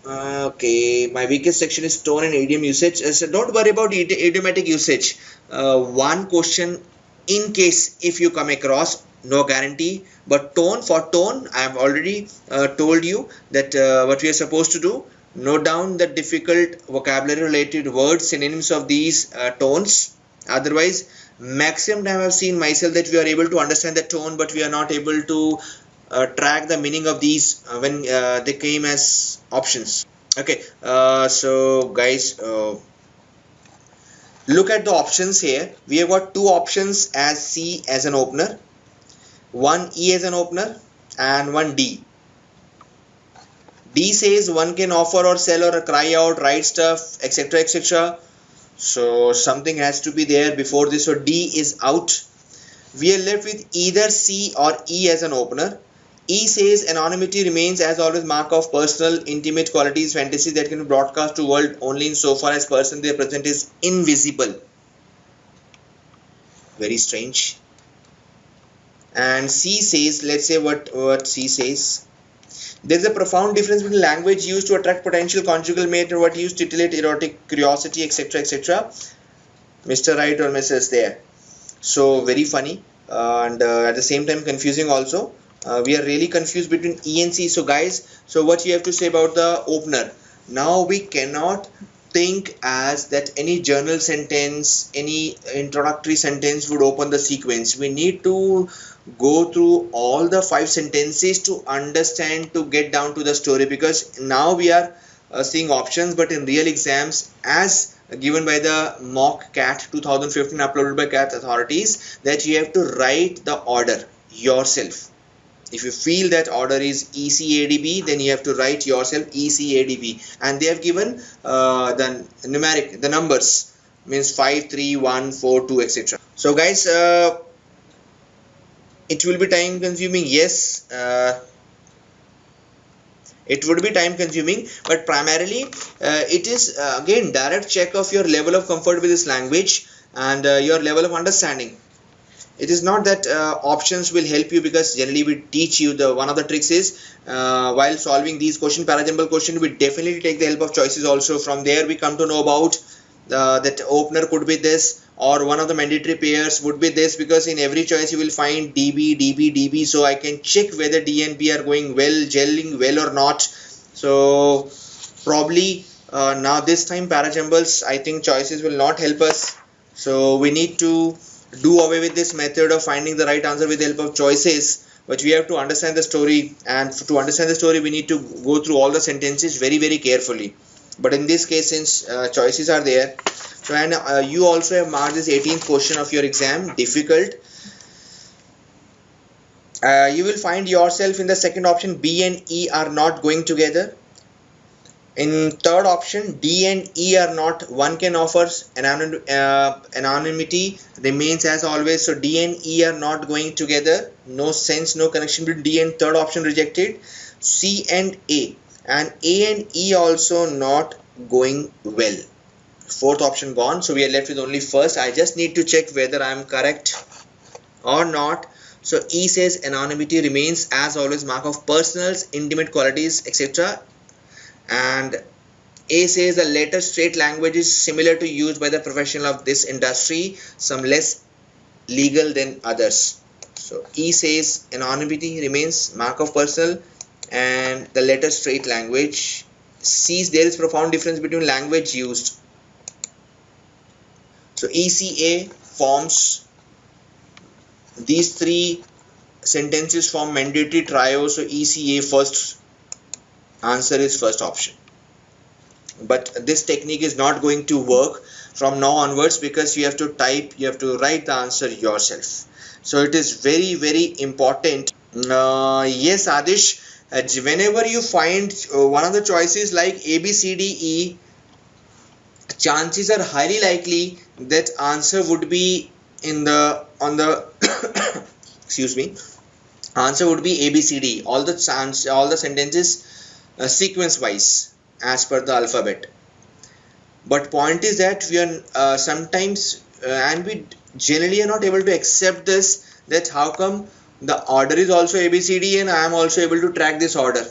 okay, my weakest section is tone and idiom usage. So don't worry about idiomatic usage. One question in case if you come across, no guarantee, but tone, for tone I have already told you that what we are supposed to do, note down the difficult vocabulary related words, synonyms of these tones. Otherwise, maximum time I have seen myself that we are able to understand the tone, but we are not able to track the meaning of these when they came as options. Okay, so guys, look at the options here. We have got 2 options as C as an opener, 1 E as an opener and 1 D. D says one can offer or sell or cry out, write stuff, etc, etc. So something has to be there before this, so D is out. We are left with either C or E as an opener. E says anonymity remains as always mark of personal, intimate qualities, fantasies that can be broadcast to world only in so far as person they present is invisible. Very strange. And C says, let's say what C says. There is a profound difference between language used to attract potential conjugal mate and what used to titillate erotic curiosity, etc., etc. Mr. Right or Mrs. there. So very funny, and at the same time confusing also. We are really confused between E and C. So guys, so what you have to say about the opener? Now we cannot think as that any journal sentence, any introductory sentence would open the sequence. We need to go through all the 5 sentences to understand, to get down to the story, because now we are seeing options, but in real exams, as given by the mock CAT 2015 uploaded by CAT authorities, that you have to write the order yourself. If you feel that order is ECADB, then you have to write yourself ECADB, and they have given the numeric, the numbers, means 5, 3, 1, 4, 2, etc. So guys, it will be time consuming, yes, it would be time consuming, but primarily it is again direct check of your level of comfort with this language and your level of understanding. It is not that options will help you, because generally we teach you, the one of the tricks is while solving these parajumble question, we definitely take the help of choices also. From there we come to know about that opener could be this, or one of the mandatory pairs would be this, because in every choice you will find DB, DB, DB, so I can check whether D and B are going well, gelling well or not. So probably now this time parajumbles, I think choices will not help us, so we need to do away with this method of finding the right answer with the help of choices. But we have to understand the story, and to understand the story we need to go through all the sentences very, very carefully. But in this case, since choices are there, so and you also have marked this 18th question of your exam difficult, you will find yourself in the second option, B and E are not going together. In third option, D and E are not, one can offer anonymity remains as always, so D and E are not going together, no sense, no connection between D and third option rejected. C and A and E also not going well, fourth option gone, so we are left with only first. I just need to check whether I am correct or not. So E says anonymity remains as always, mark of personals, intimate qualities, etc. And A says the later straight language is similar to used by the professional of this industry, some less legal than others. So E says anonymity remains, mark of personal, and the later straight language. C, there is profound difference between language used. So ECA forms, these 3 sentences form mandatory trio, so ECA first answer is first option. But this technique is not going to work from now onwards, because you have to type, you have to write the answer yourself. So it is very, very important. Yes, Adish, whenever you find one of the choices like A, B, C, D, E, chances are highly likely that answer would be in the on the excuse me, answer would be A, B, C, D, all the sentences sequence wise as per the alphabet. But point is that we are sometimes and we generally are not able to accept this, that how come the order is also ABCD and I am also able to track this order.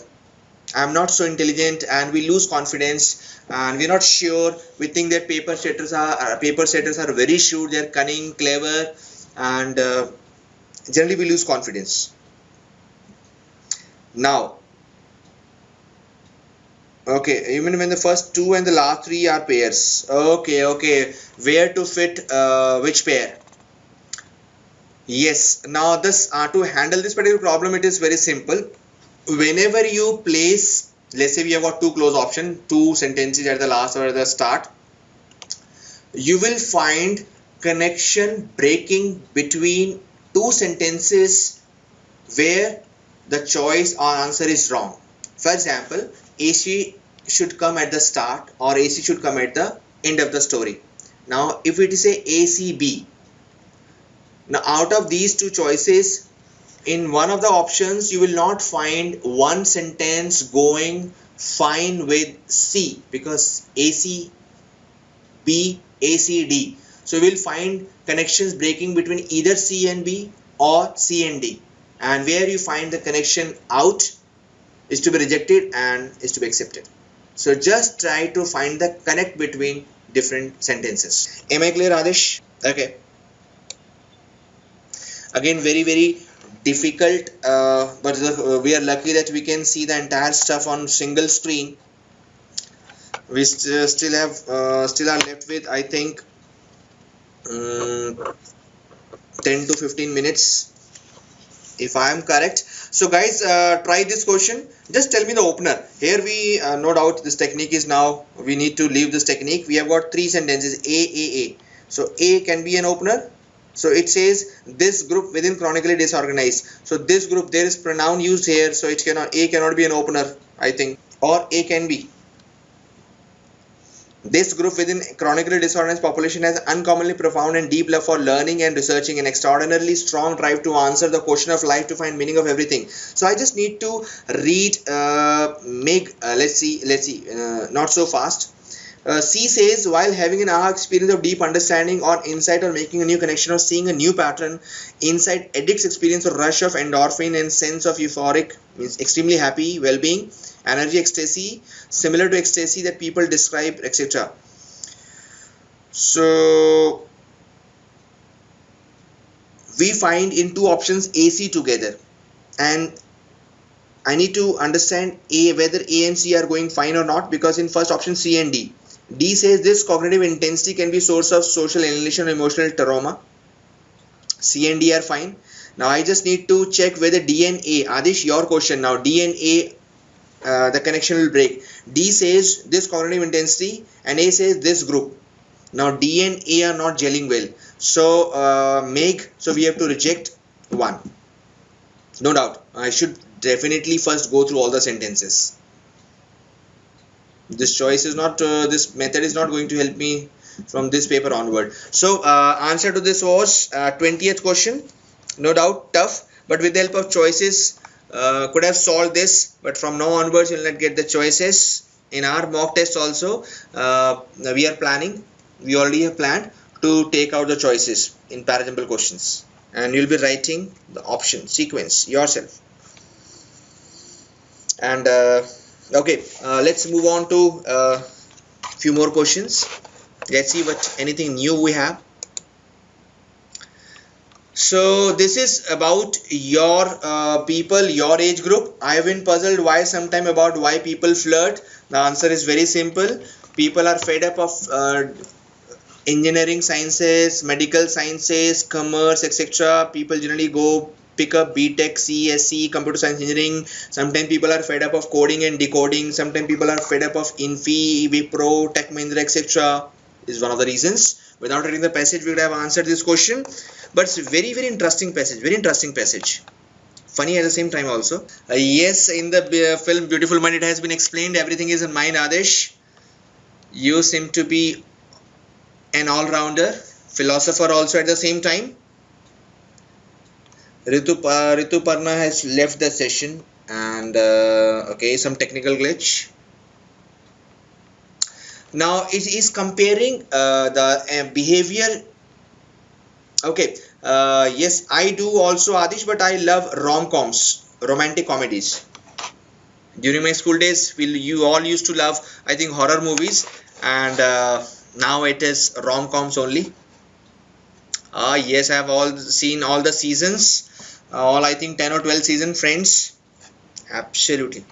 I am not so intelligent, and we lose confidence, and we are not sure. We think that paper setters are very sure, they are cunning, clever, and generally we lose confidence. Now, okay, even when the first 2 and the last 3 are pairs. Okay, where to fit which pair? Yes, now this to handle this particular problem, it is very simple. Whenever you place, let's say we have got 2 close option, 2 sentences at the last or at the start, you will find connection breaking between 2 sentences where the choice or answer is wrong. For example, AC should come at the start or AC should come at the end of the story. Now if it is a ACB, now out of these 2 choices, in one of the options you will not find one sentence going fine with C, because AC, B, AC, D. So we will find connections breaking between either C and B or C and D. And where you find the connection out, is to be rejected and is to be accepted. So just try to find the connect between different sentences. Am I clear, Adesh? Okay. Again, very difficult, but we are lucky that we can see the entire stuff on single screen. We still are left with, I think, 10 to 15 minutes if I am correct. So guys, try this question. Just tell me the opener. Here we no doubt this technique is now, we need to leave this technique. We have got three sentences, A. So A can be an opener. So it says this group within chronically disorganized. So this group, there is pronoun used here, so it cannot, A cannot be an opener, I think, or A can be. This group within chronically disorganized population has uncommonly profound and deep love for learning and researching, an extraordinarily strong drive to answer the question of life, to find meaning of everything. So I just need to read, let's see, not so fast. C says, while having an aha experience of deep understanding or insight or making a new connection or seeing a new pattern, inside addicts experience a rush of endorphin and sense of euphoric, means extremely happy, well-being, energy, ecstasy, similar to ecstasy that people describe, etc. So we find in two options AC together, and I need to understand whether A and C are going fine or not, because in first option C and D. D says this cognitive intensity can be source of social alienation, emotional trauma. C and D are fine. Now I just need to check whether D and A. Adish, your question now. D and A, the connection will break. D says this cognitive intensity and A says this group. Now D and A are not gelling well. So so we have to reject one. No doubt. I should definitely first go through all the sentences. This choice is not, this method is not going to help me from this paper onward. So answer to this was 20th question. No doubt tough, but with the help of choices could have solved this, but from now onwards you will not get the choices. In our mock test also, we already have planned to take out the choices in parajumble questions, and you'll be writing the option sequence yourself. And okay, let's move on to a few more questions. Let's see what anything new we have. So this is about your people, your age group. I have been puzzled why sometime about why people flirt. The answer is very simple. People are fed up of engineering sciences, medical sciences, commerce, etc. People generally go pick up BTech, CSC, computer science engineering. Sometimes people are fed up of coding and decoding. Sometimes people are fed up of Infi, Wipro, Tech Mahindra, etc. Is one of the reasons. Without reading the passage, we would have answered this question. But it's a very interesting passage. Very interesting passage. Funny at the same time also. Yes, in the film Beautiful Mind, it has been explained. Everything is in mind, Adesh. You seem to be an all-rounder, philosopher also at the same time. Rituparna has left the session, and okay, some technical glitch. Now it is comparing the behavior. Okay, yes, I do also, Adish, but I love rom-coms, romantic comedies. During my school days, you all used to love, I think, horror movies, and now it is rom-coms only. Yes, I have all seen all the seasons. All, I think, 10 or 12 season, Friends. Absolutely.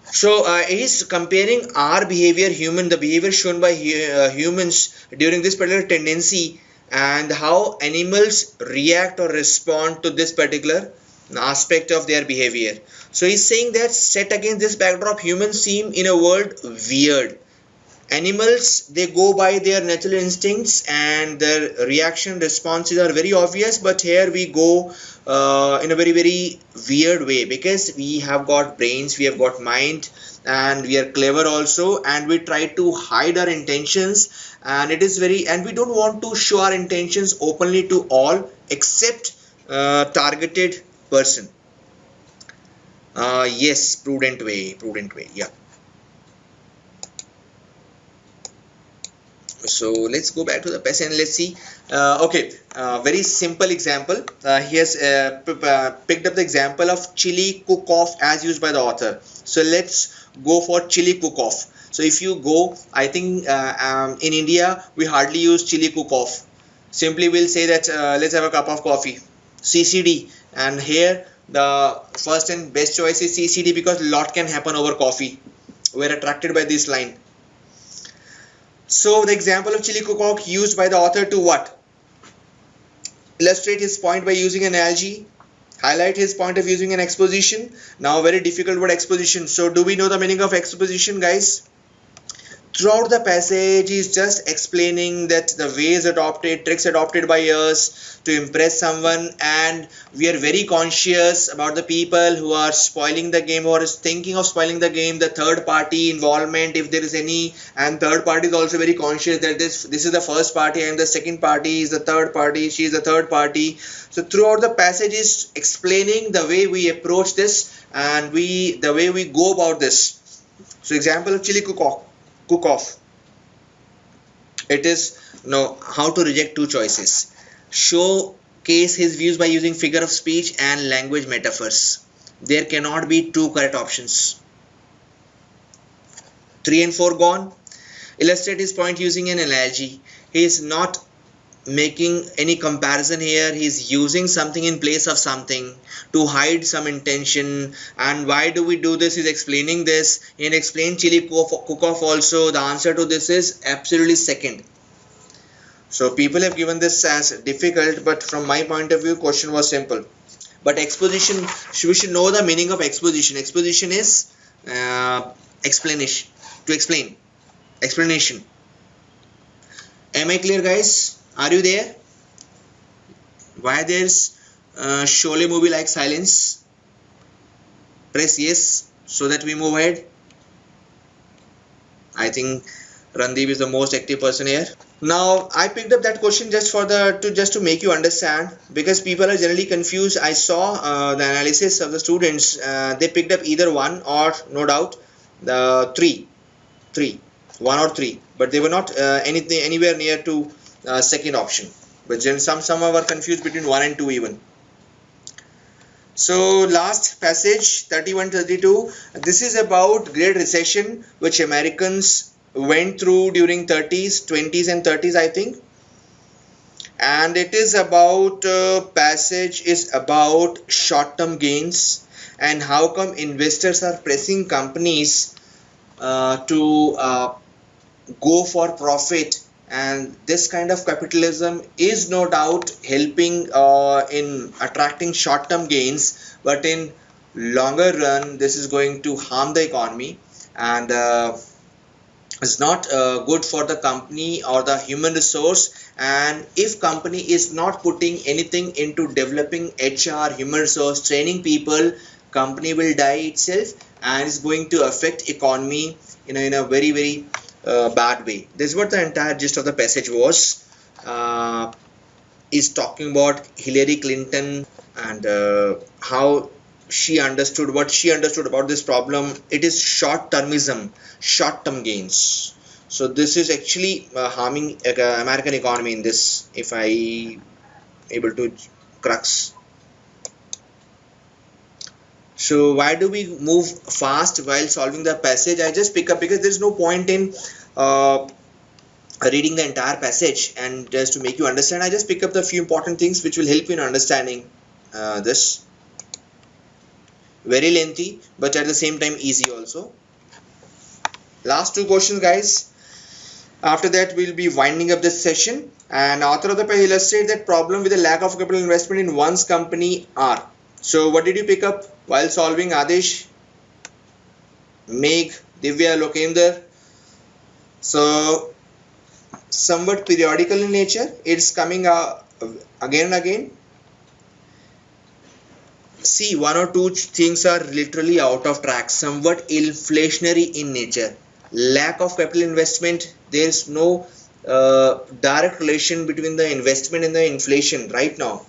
So it is comparing our behavior, the behavior shown by humans during this particular tendency, and how animals react or respond to this particular aspect of their behavior. So he's saying that set against this backdrop, humans seem in a world weird. Animals, they go by their natural instincts and their reaction responses are very obvious, but here we go in a very weird way, because we have got brains, we have got mind, and we are clever also, and we try to hide our intentions, and we don't want to show our intentions openly to all except targeted person. Yes, prudent way, yeah. So let's go back to the passage and let's see. Okay, very simple example. He has picked up the example of chili cook-off as used by the author. So let's go for chili cook-off. So if you go, I think in India we hardly use chili cook-off. Simply we'll say that let's have a cup of coffee. CCD, and here the first and best choice is CCD because lot can happen over coffee. We're attracted by this line. So the example of chili cook-off used by the author to what? Illustrate his point by using an analogy. Highlight his point of using an exposition. Now very difficult word, exposition. So do we know the meaning of exposition, guys? Throughout the passage, he is just explaining that the ways adopted, tricks adopted by us to impress someone, and we are very conscious about the people who are spoiling the game or is thinking of spoiling the game, the third party involvement if there is any, and third party is also very conscious that this is the first party and the second party is the third party, she is the third party. So throughout the passage is explaining the way we approach this and the way we go about this. So example of chili cook-off. It is how to reject two choices. Showcase his views by using figure of speech and language metaphors. There cannot be two correct options. 3 and 4 gone. Illustrate his point using an analogy. He is not making any comparison here. He is using something in place of something to hide some intention. And why do we do this? He's explaining this. And explain chili cook-off also. The answer to this is absolutely second. So people have given this as difficult, but from my point of view, question was simple. But exposition, we should know the meaning of exposition. Exposition is explanation. To explain. Explanation. Am I clear, guys? Are you there? Why there's Sholay movie like silence? Press yes so that we move ahead. I think Randeep is the most active person here. Now I picked up that question just to make you understand, because people are generally confused. I saw the analysis of the students. They picked up either one or no doubt the three, one or three, but they were not anywhere near to second option, but then some were confused between 1 and 2 even. So last passage 31-32, this is about Great Recession which Americans went through during 30s, 20s and 30s, I think. And it is about passage is about short-term gains and how come investors are pressing companies to go for profit. And this kind of capitalism is no doubt helping in attracting short-term gains, but in longer run this is going to harm the economy, and it's not good for the company or the human resource. And if company is not putting anything into developing HR, human resource, training people, company will die itself and is going to affect economy in a very, very bad way. This is what the entire gist of the passage was. Is talking about Hillary Clinton and how she understood what she understood about this problem. It is short-termism, short-term gains. So this is actually harming American economy in this, if I able to crux. So why do we move fast while solving the passage? I just pick up because there is no point in reading the entire passage, and just to make you understand, I just pick up the few important things which will help you in understanding this. Very lengthy, but at the same time easy also. Last two questions, guys. After that, we'll be winding up this session. And author of the page illustrates that problem with the lack of capital investment in one's company are. So what did you pick up while solving, Adesh, Meg, Divya, Lokender? So somewhat periodical in nature. It's coming again and again. See, one or two things are literally out of track, somewhat inflationary in nature. Lack of capital investment, there is no direct relation between the investment and the inflation right now.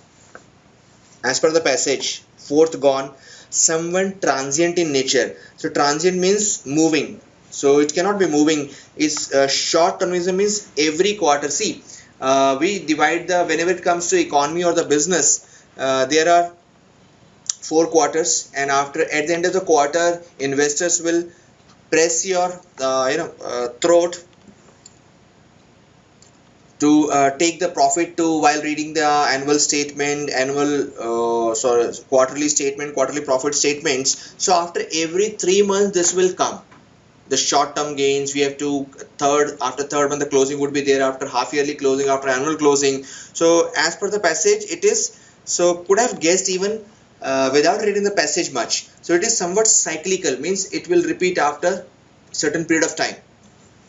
As per the passage, fourth gone, someone transient in nature. So transient means moving. so it cannot be moving. Is short termism means every quarter. See, we divide the, whenever it comes to economy or the business, there are 4 quarters, and after, at the end of the quarter, investors will press your throat to take the profit to, while reading the annual statement, quarterly statement, quarterly profit statements. So after every 3 months this will come, the short term gains. We have to, after third month the closing would be there, after half yearly closing, after annual closing. So as per the passage it is, so could have guessed even without reading the passage much. So it is somewhat cyclical, means it will repeat after certain period of time.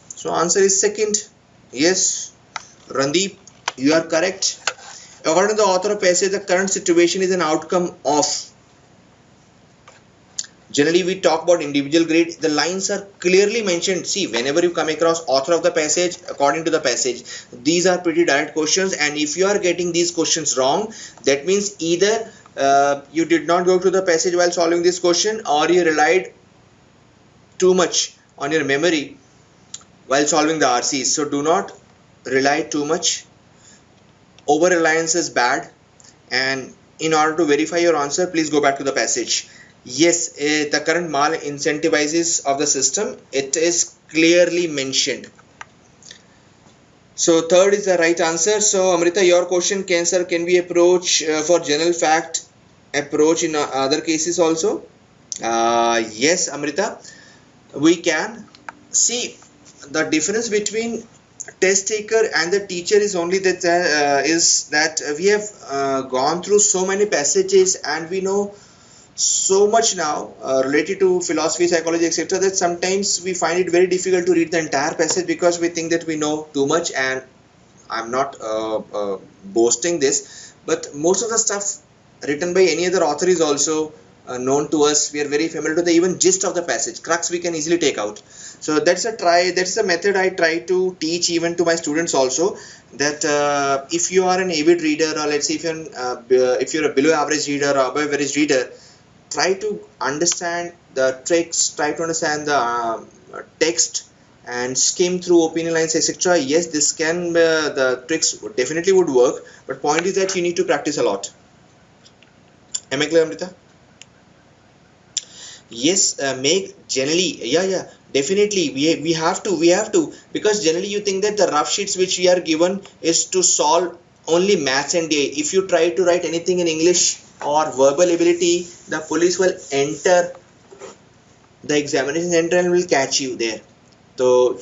So answer is second. Yes, Randeep, you are correct. According to the author of passage, the current situation is an outcome of. Generally, we talk about individual grade. The lines are clearly mentioned. See, whenever you come across author of the passage, according to the passage, these are pretty direct questions. And if you are getting these questions wrong, that means either you did not go to the passage while solving this question, or you relied too much on your memory while solving the RCs. So do not rely too much. Over reliance is bad, and in order to verify your answer, please go back to the passage. Yes, the current mal incentivizes of the system, it is clearly mentioned. So third is the right answer. So Amrita, your question, cancer can we approach for general fact approach in other cases also? Yes, Amrita, we can. See, the difference between test taker and the teacher is only that we have gone through so many passages, and we know so much now related to philosophy, psychology, etc., that sometimes we find it very difficult to read the entire passage because we think that we know too much. And I'm not boasting this, but most of the stuff written by any other author is also known to us. We are very familiar to the even gist of the passage. Crux we can easily take out. So that's a method I try to teach even to my students also, that if you are an avid reader, or let's say if you're a below average reader or above average reader, try to understand the tricks, try to understand the text and skim through opinion lines, etc. Yes, this can the tricks definitely would work, but point is that you need to practice a lot. Am I clear, Amrita? Yes, generally, definitely we have to, because generally you think that the rough sheets which we are given is to solve only maths and DA. If you try to write anything in English or verbal ability, the police will enter the examination center and will catch you there. So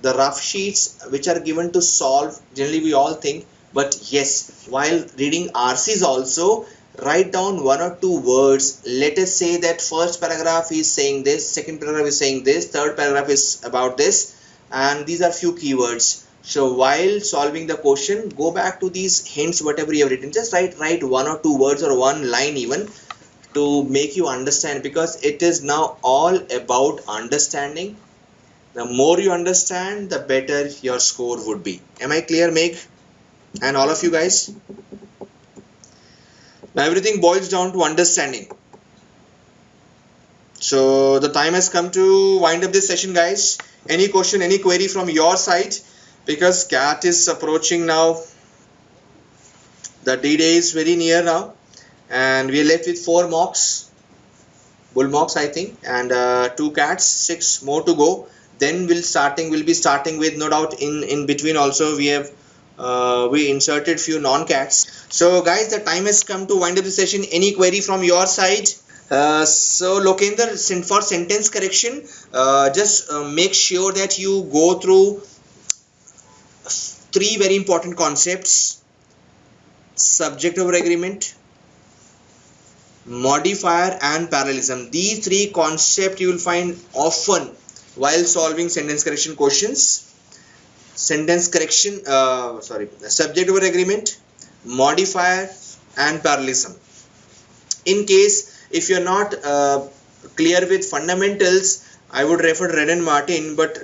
the rough sheets which are given to solve, generally we all think, but yes, while reading RCs also, write down 1 or 2 words. Let us say that first paragraph is saying this, second paragraph is saying this, third paragraph is about this, and these are few keywords. So while solving the question, go back to these hints, whatever you have written, just write 1 or 2 words or 1 line even, to make you understand, because it is now all about understanding. The more you understand, the better your score would be. Am I clear, Meg? And all of you guys? Now everything boils down to understanding. So the time has come to wind up this session, guys. Any question, any query from your side? Because CAT is approaching now. The D-Day is very near now. And we are left with 4 mocks. Bull mocks, I think. And 2 CATs, 6 more to go. Then we'll be starting with, no doubt, in between also we have we inserted few non-CATs. So guys, the time has come to wind up the session. Any query from your side? So Lokender, for sentence correction, just make sure that you go through 3 very important concepts: subject over agreement, modifier, and parallelism. These 3 concepts you will find often while solving sentence correction questions. Subject over agreement, modifier, and parallelism. In case if you're not clear with fundamentals, I would refer Wren and Martin, but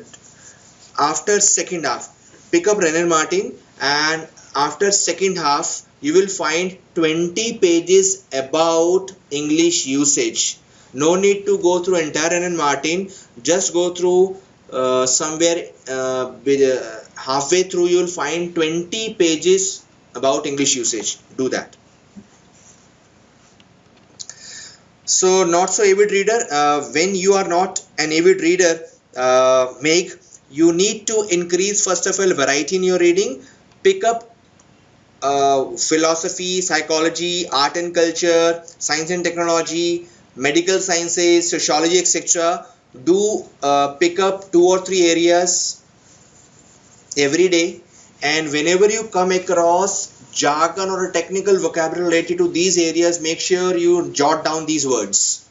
after second half, pick up Wren and Martin, and after second half you will find 20 pages about English usage. No need to go through entire N. Martin. Just go through somewhere halfway through you will find 20 pages about English usage. Do that. So not so avid reader, when you are not an avid reader, you need to increase first of all variety in your reading. Pick up philosophy, psychology, art and culture, science and technology, medical sciences, sociology, etc. Do pick up 2 or 3 areas every day, and whenever you come across jargon or a technical vocabulary related to these areas, make sure you jot down these words.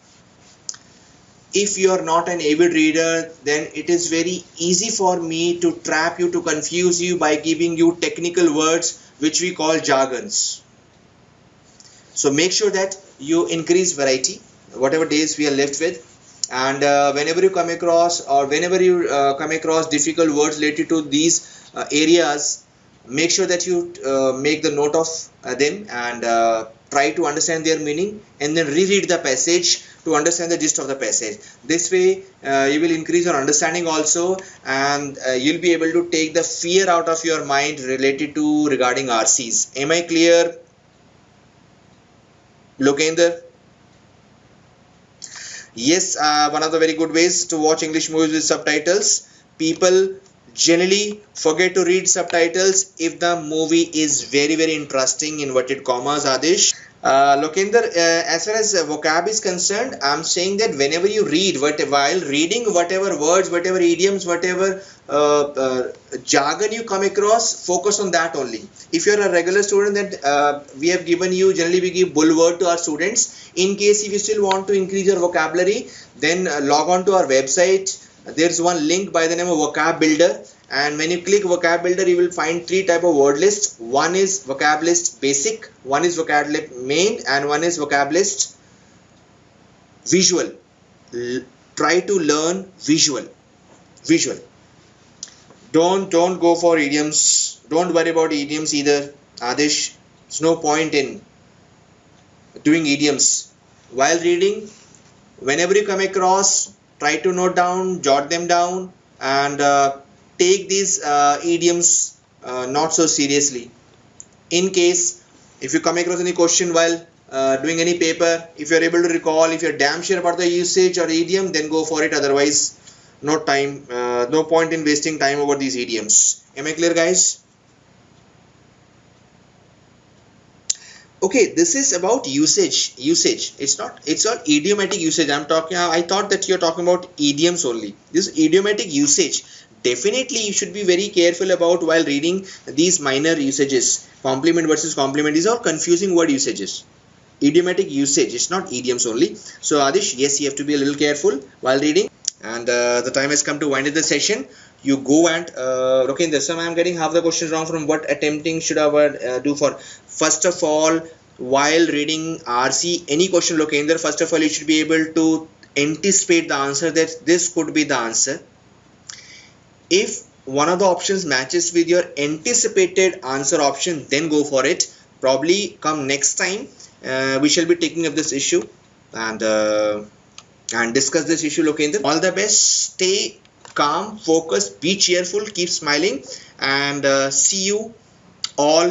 If you are not an avid reader, then it is very easy for me to trap you, to confuse you by giving you technical words which we call jargons. So make sure that you increase variety whatever days we are left with, and whenever you come across difficult words related to these areas, make sure that you make the note of them and try to understand their meaning, and then reread the passage to understand the gist of the passage. This way you will increase your understanding also, and you'll be able to take the fear out of your mind related to regarding RCs. Am I clear, Lokender? Yes, one of the very good ways to watch English movies with subtitles. People generally forget to read subtitles if the movie is very interesting, inverted commas, Adish. Lokender, as far as vocab is concerned, I'm saying that whenever you read, while reading, whatever words, whatever idioms, whatever jargon you come across, focus on that only. If you're a regular student, that we have given you, generally we give Bulword to our students. In case if you still want to increase your vocabulary, then log on to our website. There's one link by the name of Vocab Builder, and when you click Vocab Builder, you will find 3 type of word lists. One is Vocab List Basic, one is Vocab List Main, and one is Vocab List Visual. Try to learn visual. Don't go for idioms. Don't worry about idioms either, Adish. There's no point in doing idioms. While reading, whenever you come across, try to note down, jot them down, and take these idioms not so seriously. In case if you come across any question while doing any paper, if you are able to recall, if you are damn sure about the usage or idiom, then go for it. Otherwise, no point in wasting time over these idioms. Am I clear, guys? Okay, this is about usage. It's not idiomatic usage. I thought that you're talking about idioms only. This idiomatic usage. Definitely you should be very careful about while reading these minor usages. Complement versus complement. These are confusing word usages. Idiomatic usage. It's not idioms only. So Adish, yes, you have to be a little careful while reading. And the time has come to wind up the session. You go and okay, this time I'm getting half the questions wrong from what attempting should I do for. First of all, while reading RC, any question Lokender, first of all you should be able to anticipate the answer, that this could be the answer. If one of the options matches with your anticipated answer option, then go for it. Probably come next time we shall be taking up this issue and discuss this issue, Lokender. All the best. Stay calm, focus, be cheerful, keep smiling, and see you all